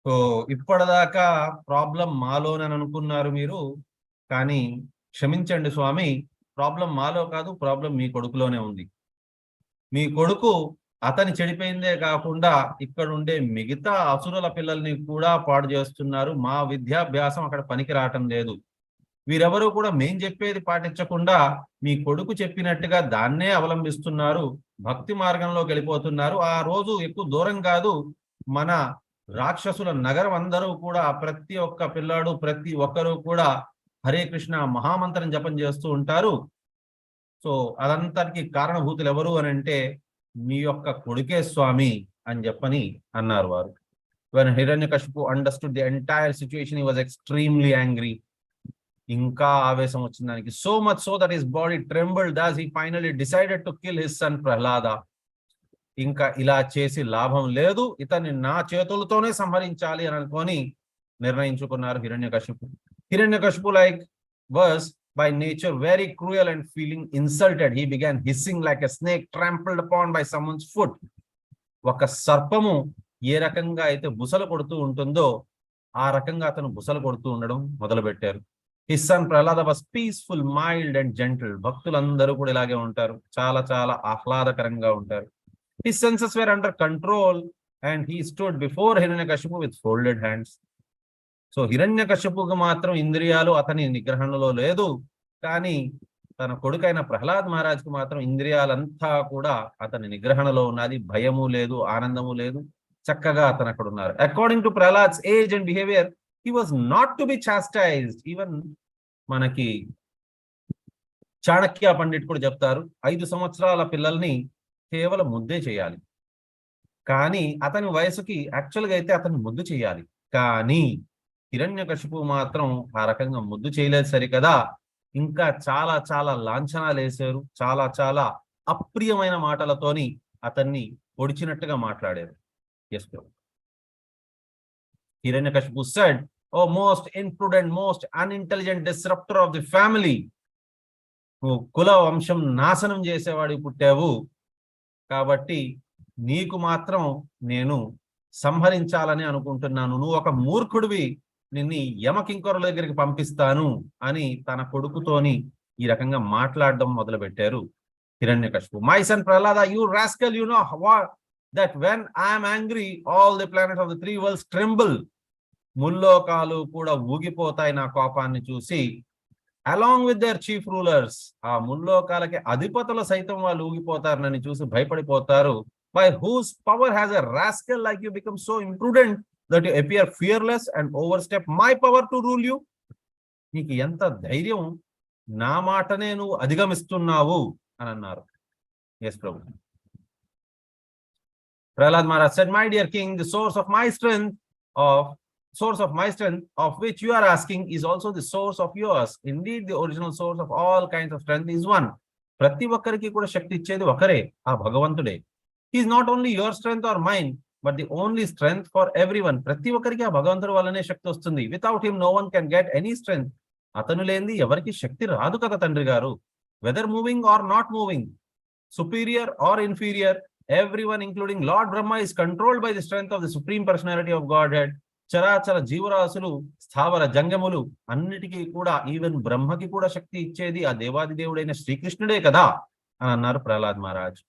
So, ఇప్పటిదాకా problem మాలోనని అనుకున్నారు మీరు, కానీ క్షమించండి స్వామి, problem మాలో కాదు, problem మీ కొడుకులోనే ఉంది. మీ కొడుకు అతని చెడిపోయిందే కాకుండా ఇక్కడ ఉండే మిగతా అసురుల పిల్లల్ని కూడా పాడు చేస్తున్నారు. మా విద్యాభ్యాసం అక్కడ పనికి రావటం లేదు. వీరెవరూ కూడా మేం చెప్పేది పాటించకుండా మీ కొడుకు చెప్పినట్టుగా దాన్నే అవలంబిస్తున్నారు, భక్తి మార్గంలోకి వెళ్ళిపోతున్నారు. ఆ రోజు ఎక్కువ దూరం కాదు, మన రాక్షసుల నగరం అందరూ కూడా, ప్రతి ఒక్క పిల్లాడు ప్రతి ఒక్కరూ కూడా హరే కృష్ణ మహామంత్రం జపం చేస్తూ ఉంటారు. సో అదంతటికి కారణభూతులు ఎవరు అని అంటే మీ యొక్క కొడుకే స్వామి అని చెప్పని అన్నారు వారు. When Hiranyakashipu understood the entire situation, he was extremely angry. ఇంకా ఆవేశం వచ్చిన దానికి, so much so that his body trembled as he finally decided to kill his son Prahlada. ఇంకా ఇలా చేసి లాభం లేదు, ఇతన్ని నా చేతులతోనే సంహరించాలి అని అనుకొని నిర్ణయించుకున్నారు Hiranyakashipu. Hiranyakashipu was by nature very cruel, and feeling insulted, he began hissing like a snake trampled upon by someone's foot. ఒక సర్పము ఏ రకంగా అయితే బుసలు కొడుతూ ఉంటుందో ఆ రకంగా అతను బుసలు కొడుతూ ఉండడం మొదలుపెట్టారు. His son Prahlada was peaceful, mild and gentle. భక్తులందరూ కూడా ఇలాగే ఉంటారు, చాలా చాలా ఆహ్లాదకరంగా ఉంటారు. His senses were under control and he stood before Hiranyakashipu with folded hands. So హిరణ్యకశిపుకు మాత్రం ఇంద్రియాలు అతని నిగ్రహణలో లేదు, కానీ తన కొడుకైన ప్రహ్లాద్ మహారాజ్కి మాత్రం ఇంద్రియాలంతా కూడా అతని నిగ్రహణలో ఉన్నది. భయము లేదు, ఆనందము లేదు, చక్కగా అతను అక్కడ ఉన్నారు. According to Prahlad's age and behaviour, he was not to be chastised. Even మనకి చాణక్య పండిట్ కూడా చెప్తారు, 5 సంవత్సరాల పిల్లల్ని కేవలం ముద్దే చేయాలి, కానీ అతని వయసుకి యాక్చువల్గా అయితే అతను ముద్దు చేయాలి. కానీ హిరణ్యకశిపు మాత్రం ఆ రకంగా ముద్దు చేయలేదు సరికదా, ఇంకా చాలా చాలా లాంఛనాలు వేశారు, చాలా చాలా అప్రియమైన మాటలతోని అతన్ని పొడిచినట్టుగా మాట్లాడారు. Hiranyakashipu said, "Oh most imprudent, most unintelligent disruptor of the family, నువ్వు కుల వంశం నాశనం చేసేవాడి పుట్టావు, కాబట్టి నీకు మాత్రం నేను సంహరించాలని అనుకుంటున్నాను. నువ్వు ఒక మూర్ఖుడివి, నిన్ను యమకింకరుల దగ్గరికి పంపిస్తాను అని తన కొడుకుతోని ఈ రకంగా మాట్లాడడం మొదలు పెట్టారు Hiranyakashipu. My son Prahlada, you rascal, you know what that when I'm angry all the planets of the 3 worlds tremble. ముల్లోకాలు కూడా ఊగిపోతాయి నా కోపాన్ని చూసి. Along with their chief rulers, ఆ ముల్లోకాలకి అధిపతులు సైతం వాళ్ళు ఊగిపోతారని చూసి భయపడిపోతారు. By whose power has a rascal like you become so imprudent that you appear fearless and overstep my power to rule you. నీకు ఎంత ధైర్యం, నా మాటనే నువ్వు అధిగమిస్తున్నావు అని అన్నారు. Yes Prabhu. Prahlad Maharaj said, my dear king, the source of my strength, of which you are asking, is also the source of yours. Indeed, the original source of all kinds of strength is one. ప్రతి ఒక్కరికి కూడా శక్తి ఇచ్చేది ఒకరే, ఆ భగవంతుడే. He is not only your strength or mine, but the only strength for everyone. ప్రతి ఒక్కరికి ఆ భగవంతుడి వల్లనే శక్తి వస్తుంది. Without him, no one can get any strength. అతను లేనిది ఎవరికి శక్తి రాదు కదా తండ్రి గారు. Whether moving or not moving, superior or inferior, everyone, including Lord Brahma, is controlled by the strength of the Supreme Personality of Godhead. చరాచర జీవరాశులు, స్థావర జంగములు అన్నిటికీ కూడా, ఈవెన్ బ్రహ్మకి కూడా శక్తి ఇచ్చేది ఆ దేవాది దేవుడైన శ్రీకృష్ణుడే కదా అని అన్నారు Prahlad Maharaj.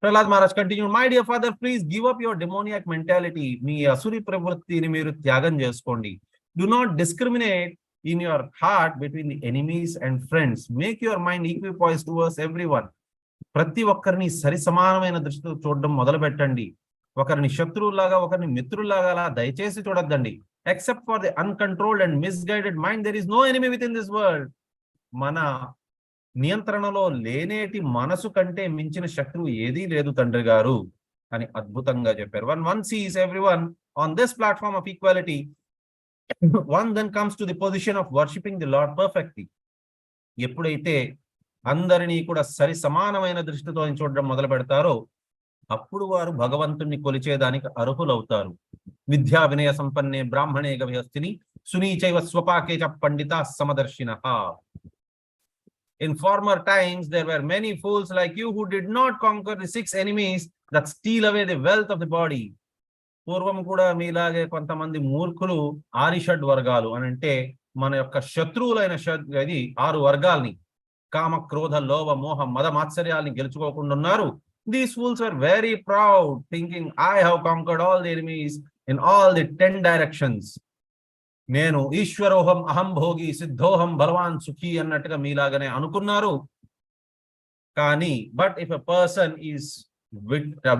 Prahlad Maharaj continue, my dear father, please give up your demoniac mentality. మీ అసురి ప్రవృత్తిని మీరు త్యాగం చేసుకోండి. Do not discriminate in your heart between the enemies and friends. Make your mind equipoise towards everyone. ప్రతి ఒక్కరిని సరి సమానమైన దృష్టితో చూడడం మొదలు పెట్టండి. ఒకరిని శత్రువులాగా, ఒకరిని మిత్రుల్లాగా అలా దయచేసి చూడొద్దండి. Except for the uncontrolled and misguided mind there is no enemy within this world. మన నియంత్రణలో లేనేటి మనసు కంటే మించిన శత్రువు ఏదీ లేదు తండ్రి గారు అని అద్భుతంగా చెప్పారు. One sees everyone on this platform of equality, one then comes to the position of worshipping the Lord perfectly. ఎప్పుడైతే అందరినీ కూడా సరి సమానమైన దృష్టితో చూడడం మొదలు పెడతారో అప్పుడు వారు భగవంతుణ్ణి కొలిచేదానికి అర్హులవుతారు. విద్యా వినయ సంపన్నే బ్రాహ్మణే గవిహస్తిని సునీచైవ స్వపాకే చ పండిత సమదర్శినః. In former times there were many fools like you who did not conquer the 6 enemies that steal away the wealth of the body. పూర్వం కూడా మీలాగే కొంతమంది మూర్ఖులు ఆరిషడ్ వర్గాలు అని అంటే మన యొక్క శత్రువులైన 6 వర్గాల్ని, కామ క్రోధ లోభ మోహ మద మాత్సర్యాల్ని గెలుచుకోకుండా ఉన్నారు. These fools were very proud, thinking, I have conquered all the enemies in all the 10 directions. నేను ఈశ్వరోహం అహం భోగి సిద్ధోహం బలవాన్ సుఖీ అన్నట్టుగా మీలాగానే అనుకున్నారు. కానీ but if a person is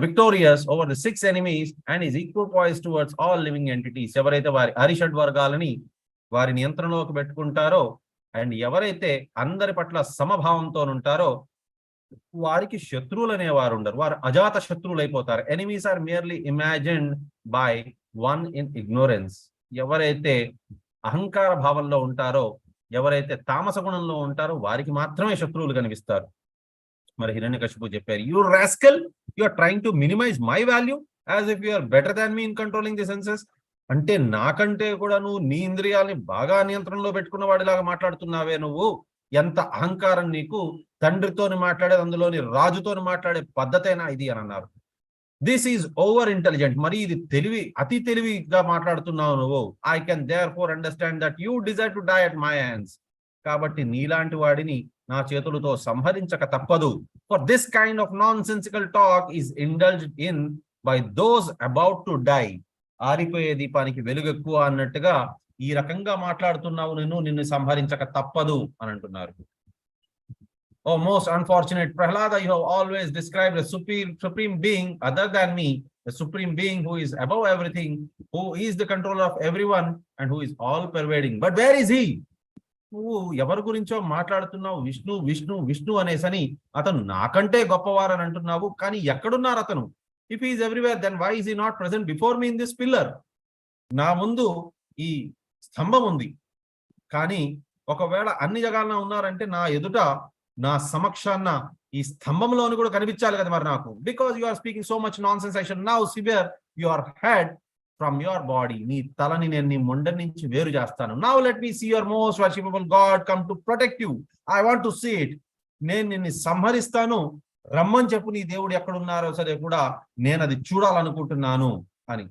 victorious over the 6 enemies and is equipoised towards all living entities, ఎవరైతే వారి అరిషడ్ వర్గాలని వారి నియంత్రణలోకి పెట్టుకుంటారో అండ్ ఎవరైతే అందరి పట్ల సమభావంతో ఉంటారో వారికి శత్రువులు అనేవారు ఉండరు. వారు అజాత శత్రువులు అయిపోతారు. Enemies are merely imagined by one in ignorance. ఎవరైతే అహంకార భావంలో ఉంటారో, ఎవరైతే తామస గుణంలో ఉంటారో వారికి మాత్రమే శత్రువులు కనిపిస్తారు. మరి హిరణ్యకశిపు చెప్పారు, you rascal, you are trying to minimize my value as if you are better than me in controlling the senses. అంటే నాకంటే కూడా నువ్వు నీ ఇంద్రియాలని బాగా నియంత్రణలో పెట్టుకున్న వాడిలాగా మాట్లాడుతున్నావే నువ్వు. ఎంత అహంకారం నీకు. తండ్రితోని మాట్లాడేది, అందులోని రాజుతోని మాట్లాడే పద్ధతేనా ఇది అని అన్నారు. This is over intelligent. మరి ఇది అతి తెలివిగా మాట్లాడుతున్నావు నువ్వు. I can therefore understand that you desire to die at my hands. కాబట్టి నీలాంటి వాడిని నా చేతులతో సంహరించక తప్పదు. For this kind of nonsensical talk is indulged in by those about to die. ఆరిపోయే దీపానికి వెలుగు ఎక్కువ అన్నట్టుగా ఈ రకంగా మాట్లాడుతున్నావు, నిన్ను సంహరించక తప్పదు అని అంటున్నారు. Oh, most unfortunate Prahlada, you have always described a supreme being other than me, a supreme being who is above everything, who is the controller of everyone and who is all pervading. But where is he? నువ్వు ఎవరి గురించో మాట్లాడుతున్నావు, విష్ణు విష్ణు విష్ణు అనేసని. అతను నాకంటే గొప్పవారని అంటున్నావు, కానీ ఎక్కడున్నారు అతను? If he is everywhere, then why is he not present before me in this pillar? నా ముందు ఈ స్తంభం ఉంది, కానీ ఒకవేళ అన్ని జగాల్లో ఉన్నారంటే నా ఎదుట, నా సమక్షాన్న ఈ స్తంభంలోని కూడా కనిపించాలి కదా మరి నాకు. Because you are speaking so much nonsense, I should now sever your head from your body. నీ తలని నేను నీ ముండ నుంచి వేరు చేస్తాను. Now let me see your most worshipable God come to protect you. I want to see it. నేను నిన్ను సంహరిస్తాను, రమ్మని చెప్పు. నీ దేవుడు ఎక్కడున్నారో సరే కూడా నేను అది చూడాలనుకుంటున్నాను అని.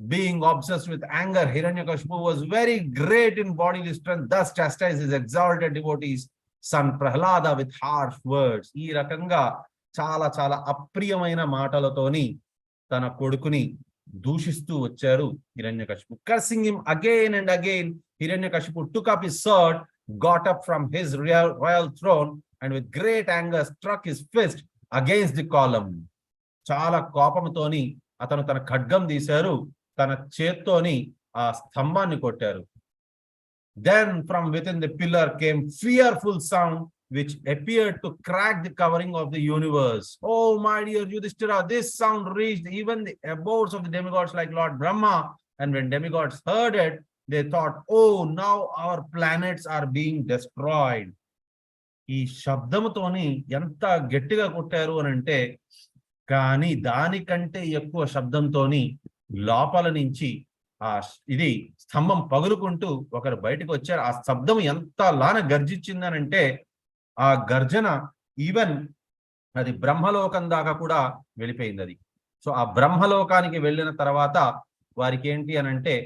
being obsessed with anger, Hiranyakashipu was very great in bodily strength, thus chastised his exalted devotees, son Prahlada, with harsh words. ఈ రకంగా చాలా చాలా అప్రియమైన మాటలతోని తన కొడుకుని దూషిస్తూ వచ్చారు Hiranyakashipu. Cursing him again and again, Hiranyakashipu took up his sword, got up from his royal throne, and with great anger struck his fist against the column. చాలా కోపంతోని అతను తన ఖడ్గం తీశారు, తన చేత్తోని ఆ స్తంభాన్ని కొట్టారు. Then from within the pillar came fearful sound which appeared to crack the covering of the universe. Oh my dear Yudhishthira, this sound reached even the abodes of the demigods like Lord Brahma, and when demigods heard it, they thought, oh, now our planets are being destroyed. ఈ శబ్దముతోని ఎంత గట్టిగా కొట్టారు అని అంటే, కానీ దానికంటే ఎక్కువ శబ్దంతోని లోపల నుంచి ఇది స్తంభం పగులుకుంటూ ఒకరు బయటకు వచ్చారు. ఆ శబ్దం ఎంత లాన గర్జించిందనంటే, ఆ గర్జన ఈవెన్ అది బ్రహ్మలోకం దాకా కూడా వెళ్ళిపోయింది అది. సో ఆ బ్రహ్మలోకానికి వెళ్ళిన తర్వాత వారికి ఏంటి అని అంటే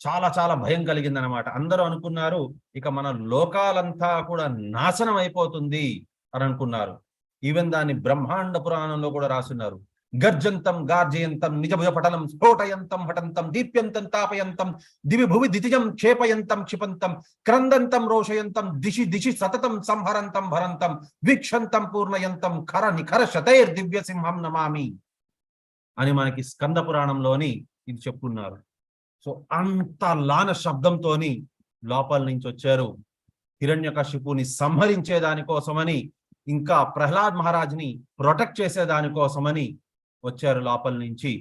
చాలా చాలా భయం కలిగిందనమాట. అందరూ అనుకున్నారు ఇక మన లోకాలంతా కూడా నాశనం అయిపోతుంది అని అనుకున్నారు. ఈవెన్ దాన్ని బ్రహ్మాండ పురాణంలో కూడా రాస్తున్నారు. గర్జంతం గార్జయంతం నిజభుజ పటలం స్ఫోటయంతం హఠంతం దీప్యంతం తాపయంతం దివి భువి దితిజం క్షేపయంతం క్షిపంతం క్రందంతం రోషయంతం దిశి దిశి సతతం సంహరంతం భరంతం వీక్షంతం పూర్ణయంతం ఖర నిఖర శతైర్ దివ్య సింహం నమామి అని మనకి స్కంద పురాణంలోని ఇది చెప్పున్నారు. సో అంత లాన శబ్దంతోని లోపల నుంచి వచ్చారు. హిరణ్యకశిపుని సంహరించే దానికోసమని, ఇంకా ప్రహ్లాద్ మహారాజ్ని ప్రొటెక్ట్ చేసే దానికోసమని వచ్చారు లోపల నుంచి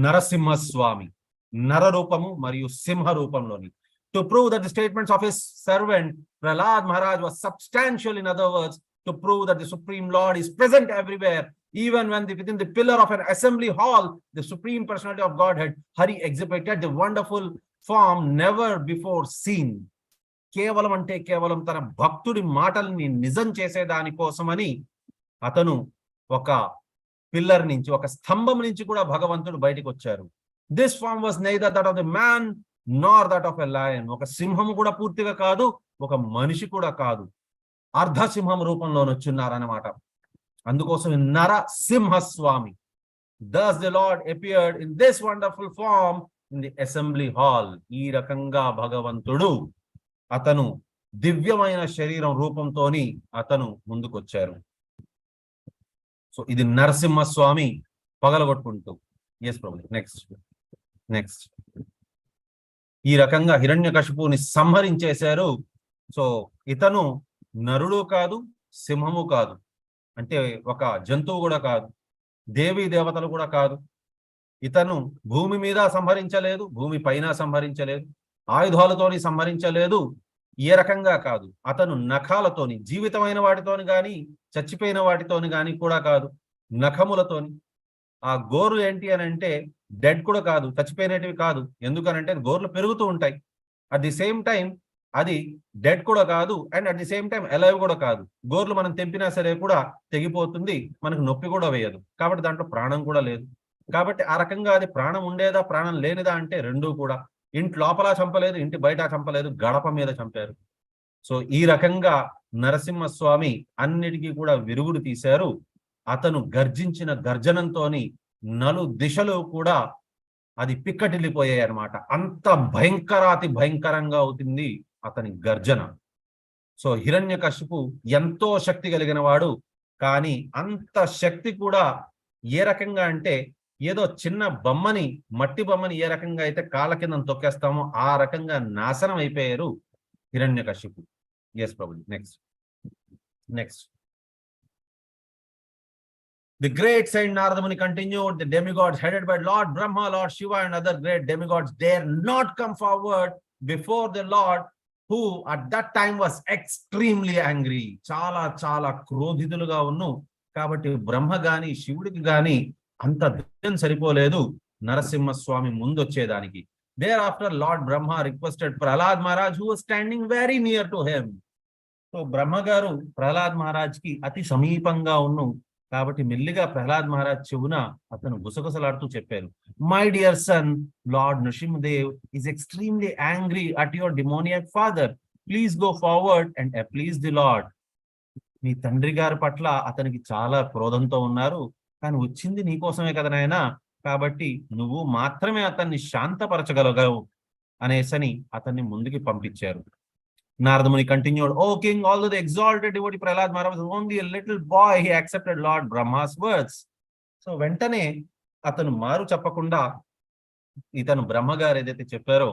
నరసింహస్వామి, నర రూపము మరియు సింహ రూపంలోని. To prove that the statements of his servant Prahlad Maharaj was substantial, in other words to prove that the Supreme Lord is present everywhere, even when within the pillar of an assembly hall, the supreme personality of Godhead, Hari exhibited the wonderful form never before seen. కేవలం అంటే కేవలం తన భక్తుడి మాటల్ని నిజం చేసే దానికోసమని అతను ఒక పిల్లర్ నుంచి, ఒక స్తంభం నుంచి కూడా భగవంతుడు బయటికి వచ్చారు. This form was neither that of the man nor that of a lion. ఒక సింహము కూడా పూర్తిగా కాదు, ఒక మనిషి కూడా కాదు, అర్ధసింహం రూపంలో వచ్చున్నారన్నమాట. అందుకోసం Narasimhaswamy. Thus the Lord appeared in this wonderful form in the assembly hall. ఈ రకంగా భగవంతుడు అతను దివ్యమైన శరీరం రూపంతోని అతను ముందుకొచ్చారు. సో ఇది నరసింహస్వామి పగలగొట్టుకుంటూ. ఎస్ ప్రభు, నెక్స్ట్ ఈ రకంగా హిరణ్యకశిపుని సంహరించేశారు. సో ఇతను నరుడు కాదు, సింహము కాదు, అంటే ఒక జంతువు కూడా కాదు, దేవీ దేవతలు కూడా కాదు. ఇతను భూమి మీద సంహరించలేదు, భూమి పైన సంహరించలేదు, ఆయుధాలతోని సంహరించలేదు, ఏ రకంగా కాదు. అతను నఖాలతోని, జీవితమైన వాటితోని కానీ చచ్చిపోయిన వాటితోని కానీ కూడా కాదు, నఖములతోని. ఆ గోర్లు ఏంటి అని అంటే డెడ్ కూడా కాదు, చచ్చిపోయినటివి కాదు. ఎందుకనంటే గోర్లు పెరుగుతూ ఉంటాయి. అట్ ది సేమ్ టైం అది డెడ్ కూడా కాదు, and at the same time alive కూడా కాదు. గోర్లు మనం తెంపినా సరే కూడా తెగిపోతుంది, మనకు నొప్పి కూడా వేయదు, కాబట్టి దాంట్లో ప్రాణం కూడా లేదు. కాబట్టి ఆ రకంగా అది ప్రాణం ఉండేదా ప్రాణం లేనిదా అంటే రెండూ కూడా. ఇంటి లోపల చంపలేదు, ఇంటి బయట చంపలేదు, గడప మీద చంపారు. సో ఈ రకంగా నరసింహస్వామి అన్నిటికీ కూడా విరుగుడు తీశారు. అతను గర్జించిన గర్జనంతోని నలు దిశలు కూడా అది పిక్కటిల్లిపోయాయి అన్నమాట. అంత భయంకరాతి భయంకరంగా అవుతుంది అతని గర్జన. సో హిరణ్యకశిపు ఎంతో శక్తి కలిగిన వాడు, కానీ అంత శక్తి కూడా ఏ రకంగా అంటే ఏదో చిన్న బొమ్మని, మట్టి బొమ్మని ఏ రకంగా అయితే కాళ్ళ కింద తొక్కేస్తామో ఆ రకంగా నాశనం అయిపోయారు Hiranyakashipu. Yes Prabhu, next The great saint Narada Muni continued, the demigods headed by Lord Brahma, Lord Shiva and other great demigods dare not come forward before the Lord, who at that time was extremely angry. చాలా చాలా క్రోధితులుగా ఉన్ను. కాబట్టి బ్రహ్మ గాని శివుడికి గాని అంత ధైర్యం సరిపోలేదు నరసింహస్వామి ముందు వచ్చేదానికి. Thereafter Lord Brahma requested Prahlad Maharaj, who was standing very near to him. So Brahma గారు ప్రహ్లాద్ మహారాజ్ కి అతి సమీపంగా ఉన్ను. కాబట్టి మెల్లిగా ప్రహ్లాద్ మహారాజ్ చెవున అతను గుసగుసలాడుతూ చెప్పారు, my dear son, Lord Nrisimhadev is extremely angry at your demoniac father. Please go forward and appease the Lord. మీ తండ్రి గారి పట్ల అతనికి చాలా క్రోధంతో ఉన్నారు, కానీ వచ్చింది నీకోసమే కదా నాయనా, కాబట్టి నువ్వు మాత్రమే అతన్ని శాంతపరచగలగవు అనేసని అతన్ని ముందుకి పంపించారు. Narada Muni continued, O king, although the exalted devotee Prahlad Maharaj was only a little boy, he accepted Lord Brahma's words. So వెంటనే అతను మారు చెప్పకుండా ఇతను బ్రహ్మగారు ఏదైతే చెప్పారో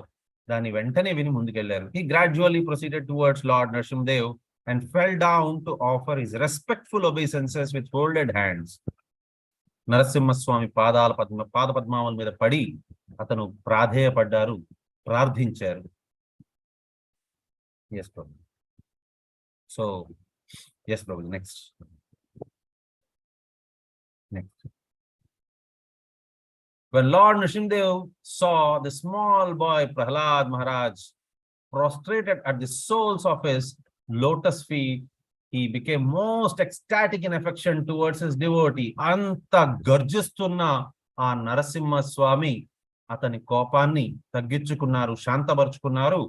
దాన్ని వెంటనే విని ముందుకెళ్లారు. He gradually proceeded towards Lord Narasimhadev and fell down to offer his respectful obeisances with folded hands. Narasimhaswamy పాదపద్మాల మీద పడి అతను ప్రాధేయపడ్డారు, ప్రార్థించారు. Yes, Prabhu. So, yes, Prabhu. Next. When Lord Nrsimhadev saw the small boy Prahlad Maharaj prostrated at the soles of his lotus feet, he became most ecstatic in affection towards his devotee. Anta garjistunna aa Narasimha Swami atani కోపాన్ని తగ్గించుకున్నారు, శాంతపరుచుకున్నారు.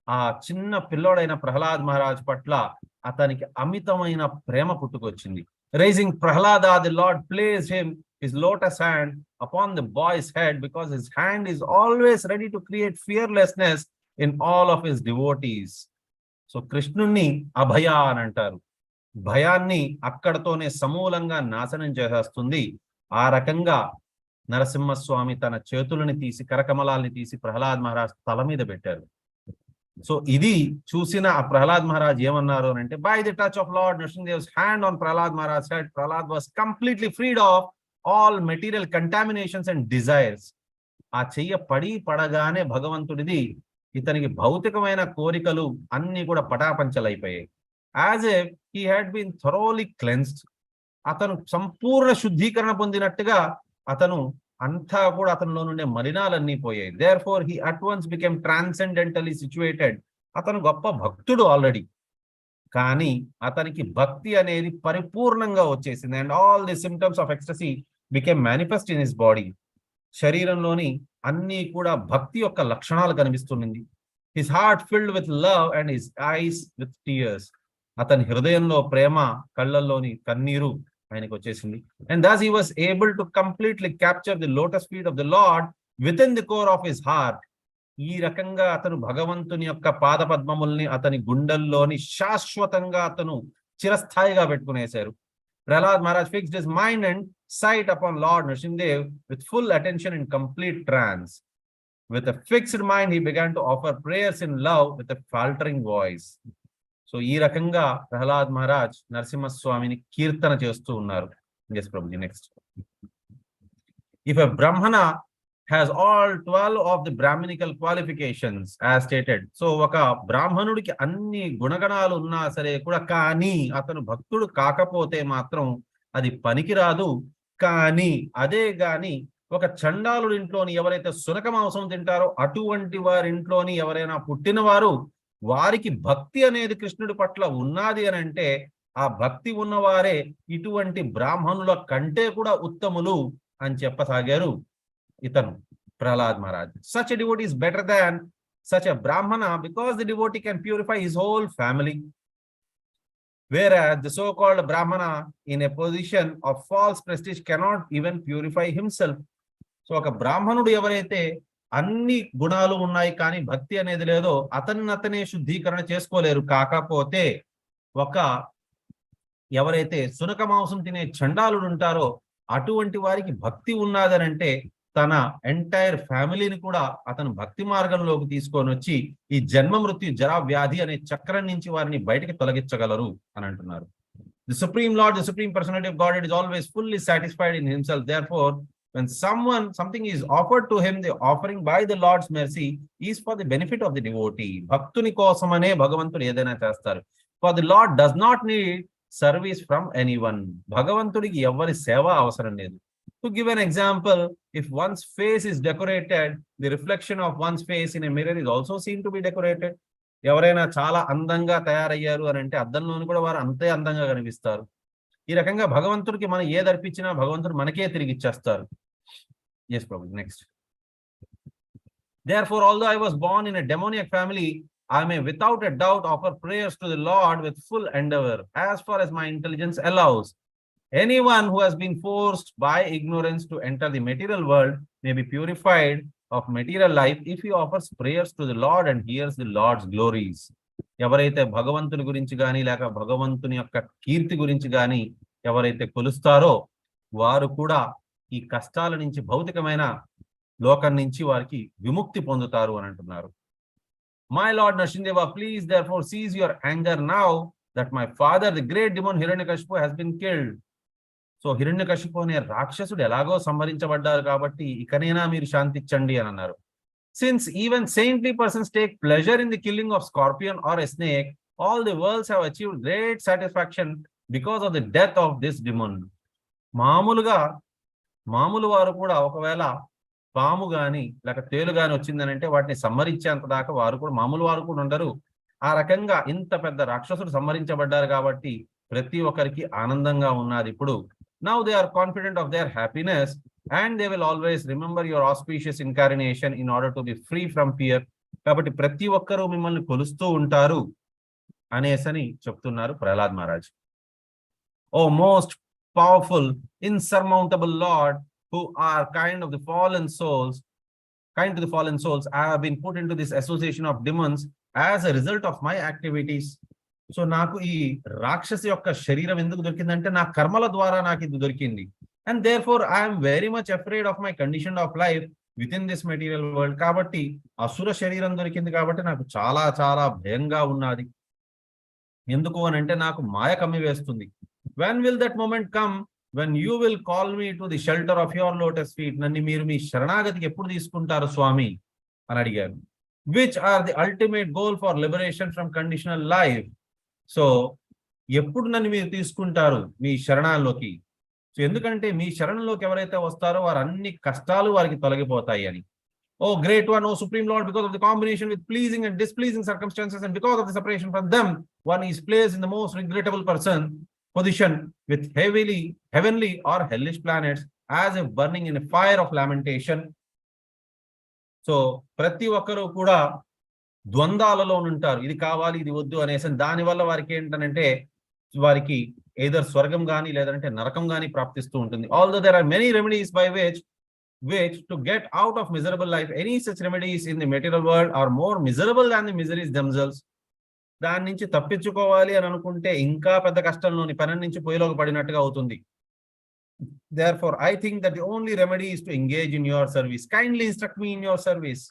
ఆ చిన్న పిల్లోడైన ప్రహ్లాద్ మహారాజ్ పట్ల అతనికి అమితమైన ప్రేమ పుట్టుకొచ్చింది. Raising Prahlada, the Lord placed him his lotus hand upon the boy's head because his hand is always ready to create fearlessness in all of his devotees. So కృష్ణుణ్ణి అభయ అని అంటారు. భయాన్ని అక్కడతోనే సమూలంగా నాశనం చేసేస్తుంది. ఆ రకంగా నరసింహస్వామి తన చేతులని తీసి, కరకమలాల్ని తీసి ప్రహ్లాద్ మహారాజ్ తల మీద పెట్టారు. సో ఇది చూసిన ఆ ప్రహ్లాద్ మహారాజ్ ఏమన్నారు అంటే, by the touch of Lord Nrisimhadev's hand on Prahlad Maharaj head, Prahlad was completely freed of all material contaminations and desires. ఆ చెయ్య పడగానే భగవంతుడిది ఇతనికి భౌతికమైన కోరికలు అన్ని కూడా పటాపంచలైపోయాయి. As a he had been thoroughly cleansed, అతను సంపూర్ణ శుద్ధీకరణ పొందినట్టుగా అతను అంతా కూడా అతనిలో నుండే మలినాలన్నీ పోయాయి. Therefore he at once became transcendentally situated. అతను గొప్ప భక్తుడు ఆల్రెడీ, కానీ అతనికి భక్తి అనేది పరిపూర్ణంగా వచ్చేసింది. And all the symptoms of ecstasy became manifest in his body. శరీరంలోని అన్ని కూడా భక్తి యొక్క లక్షణాలు కనిపిస్తుంది. His heart filled with love and his eyes with tears. అతని హృదయంలో ప్రేమ, కళ్ళల్లోని కన్నీరు ఆయనకు వచ్చేసింది. And thus he was able to completely capture the lotus feet of the Lord within the core of his heart. ఈ రకంగా అతను భగవంతుని యొక్క పాదపద్మముల్ని అతని గుండెల్లోని శాశ్వతంగా అతను చిరస్థాయిగా పెట్టుకునేశారు. Prahlad Maharaj fixed his mind and sight upon Lord Nrsimhadev with full attention in complete trance. With a fixed mind he began to offer prayers in love with a faltering voice. So ఈ రకంగా ప్రహ్లాద్ మహారాజ్ నరసింహస్వామిని కీర్తన చేస్తూ ఉన్నారు. Yes Prabhuji, next. If a బ్రాహ్మణ has all 12 of the Brahminical qualifications as stated. So ఒక బ్రాహ్మణుడికి అన్ని గుణగణాలు ఉన్నా సరే కూడా, కానీ అతను భక్తుడు కాకపోతే మాత్రం అది పనికిరాదు. కానీ అదే గాని ఒక చండాలుడి ఇంట్లోని ఎవరైతే సునక మాంసం తింటారో అటువంటి వారి ఇంట్లోని ఎవరైనా పుట్టినవారు, వారికి భక్తి అనేది కృష్ణుడి పట్ల ఉన్నది అని అంటే ఆ భక్తి ఉన్నవారే ఇటువంటి బ్రాహ్మణుల కంటే కూడా ఉత్తములు అని చెప్పసాగారు ఇతను Prahlad Maharaj. Such a devotee is better than such a brahmana because the devotee can purify his whole family, whereas the so-called brahmana in a position of false prestige cannot even purify himself. So ఒక బ్రాహ్మణుడు ఎవరైతే అన్ని గుణాలు ఉన్నాయి కానీ భక్తి అనేది లేదో అతనే శుద్ధీకరణ చేసుకోలేరు. కాకపోతే ఒక ఎవరైతే సునక మాంసం తినే చండాలుడు ఉంటారో అటువంటి వారికి భక్తి ఉన్నదనంటే తన ఎంటైర్ ఫ్యామిలీని కూడా అతను భక్తి మార్గంలోకి తీసుకొని వచ్చి ఈ జన్మ మృత్యు జరా వ్యాధి అనే చక్రం నుంచి వారిని బయటికి తొలగించగలరు అని అంటున్నారు. The Supreme Lord, the Supreme Personality of Godhead is always fully satisfied in himself. Therefore, when something is offered to him, the offering by the Lord's mercy is for the benefit of the devotee. భక్తుని కోసమనే భగవంతుడు ఏదైనా చేస్తారు. For the Lord does not need service from anyone. భగవంతుడికి ఎవరి సేవ అవసరం లేదు. To give an example, if one's face is decorated, the reflection of one's face in a mirror is also seen to be decorated. ఎవరైనా చాలా అందంగా తయారయ్యారు అని అంటే అద్దంలోని కూడా వారు అంతే అందంగా కనిపిస్తారు. ఈ రకంగా భగవంతుడికి మనం ఏది అర్పించినా భగవంతుడు మనకే తిరిగి ఇచ్చేస్తారు. Yes Prabhu. Next. Therefore, although I was born in a demoniac family, I may without a doubt offer prayers to the Lord with full endeavor, as far as my intelligence allows. Anyone who has been forced by ignorance to enter the material world may be purified of material life if he offers prayers to the Lord and hears the Lord's glories. ఎవరైతే భగవంతుని గురించి గాని లేక భగవంతుని యొక్క కీర్తి గురించి గాని ఎవరైతే కొలుస్తారో వారు కూడా ఈ కష్టాల నుంచి భౌతికమైన లోకం నుంచి వారికి విముక్తి పొందుతారు అని అంటున్నారు. My Lord Narasimha, please therefore cease your anger now that my father, the great demon Hiranyakashipu, has been killed. So Hiranyakashipu అనే రాక్షసుడు ఎలాగో సంహరించబడ్డారు కాబట్టి ఇకనైనా మీరు శాంతించండి అని అన్నారు. Since even saintly persons take pleasure in the killing of scorpion or a snake, all the worlds have achieved great satisfaction because of the death of this demon. మామూలు వారు కూడా ఒకవేళ పాము గాని లేక తేలు గాని వచ్చిందని అంటే వాటిని సంహరించేంత దాకా వారు కూడా మామూలు వారు కూడా ఉండరు. ఆ రకంగా ఇంత పెద్ద రాక్షసుడు సంహరించబడ్డారు కాబట్టి ప్రతి ఒక్కరికి ఆనందంగా ఉన్నది. ఇప్పుడు now they are confident of their happiness and they will always remember your auspicious incarnation in order to be free from fear. కాబట్టి ప్రతి ఒక్కరూ మిమ్మల్ని కొలుస్తూ ఉంటారు అనేసని చెప్తున్నారు ప్రహ్లాద్ మహారాజ్. ఓ most powerful, insurmountable Lord, who are kind to the fallen souls, I have been put into this association of demons as a result of my activities. So నాకు ఈ రాక్షసి యొక్క శరీరం ఎందుకు దొరికిందంటే నా కర్మల ద్వారా నాకు ఇది దొరికింది. And therefore I am very much afraid of my condition of life within this material world. కాబట్టి అసుర శరీరం దొరికింది కాబట్టి నాకు చాలా చాలా భయంగా ఉన్నది. ఎందుకు అని అంటే నాకు మాయ కమ్మి వేస్తుంది. When will that moment come when you will call me to the shelter of your lotus feet? నన్ను మీరు మీ శరణాగతికి ఎప్పుడు తీసుకుంటారు స్వామి అని అడిగారు. Which are the ultimate goal for liberation from conditional life. So ఎప్పుడు నన్ను మీరు తీసుకుంటారు మీ శరణాల్లోకి? సో ఎందుకంటే మీ శరణంలోకి ఎవరైతే వస్తారో వారు అన్ని కష్టాలు వారికి తొలగిపోతాయి అని. Oh great one, oh supreme Lord, because of the combination with pleasing and displeasing circumstances and because of the separation from them, one is placed in the most regrettable position with heavenly or hellish planets as if burning in a fire of lamentation. So ప్రతి ఒక్కరూ కూడా ద్వంద్వాలలో ఉంటారు. ఇది కావాలి ఇది వద్దు అనేసి. దానివల్ల వారికి ఏంటంటే వారికి either స్వర్గం గాని లేదంటే నరకం గాని ప్రాప్తిస్తూ ఉంటుంది. Although there are many remedies by which to get out of miserable life, any such remedies in the material world are more miserable than the miseries themselves. దాని నుంచి తప్పించుకోవాలి అని అనుకుంటే ఇంకా పెద్ద కష్టంలోని పని నుంచి పొయ్యిలోకి పడినట్టుగా అవుతుంది. Therefore I think that the only remedy is to engage in your service. Kindly instruct me in your service.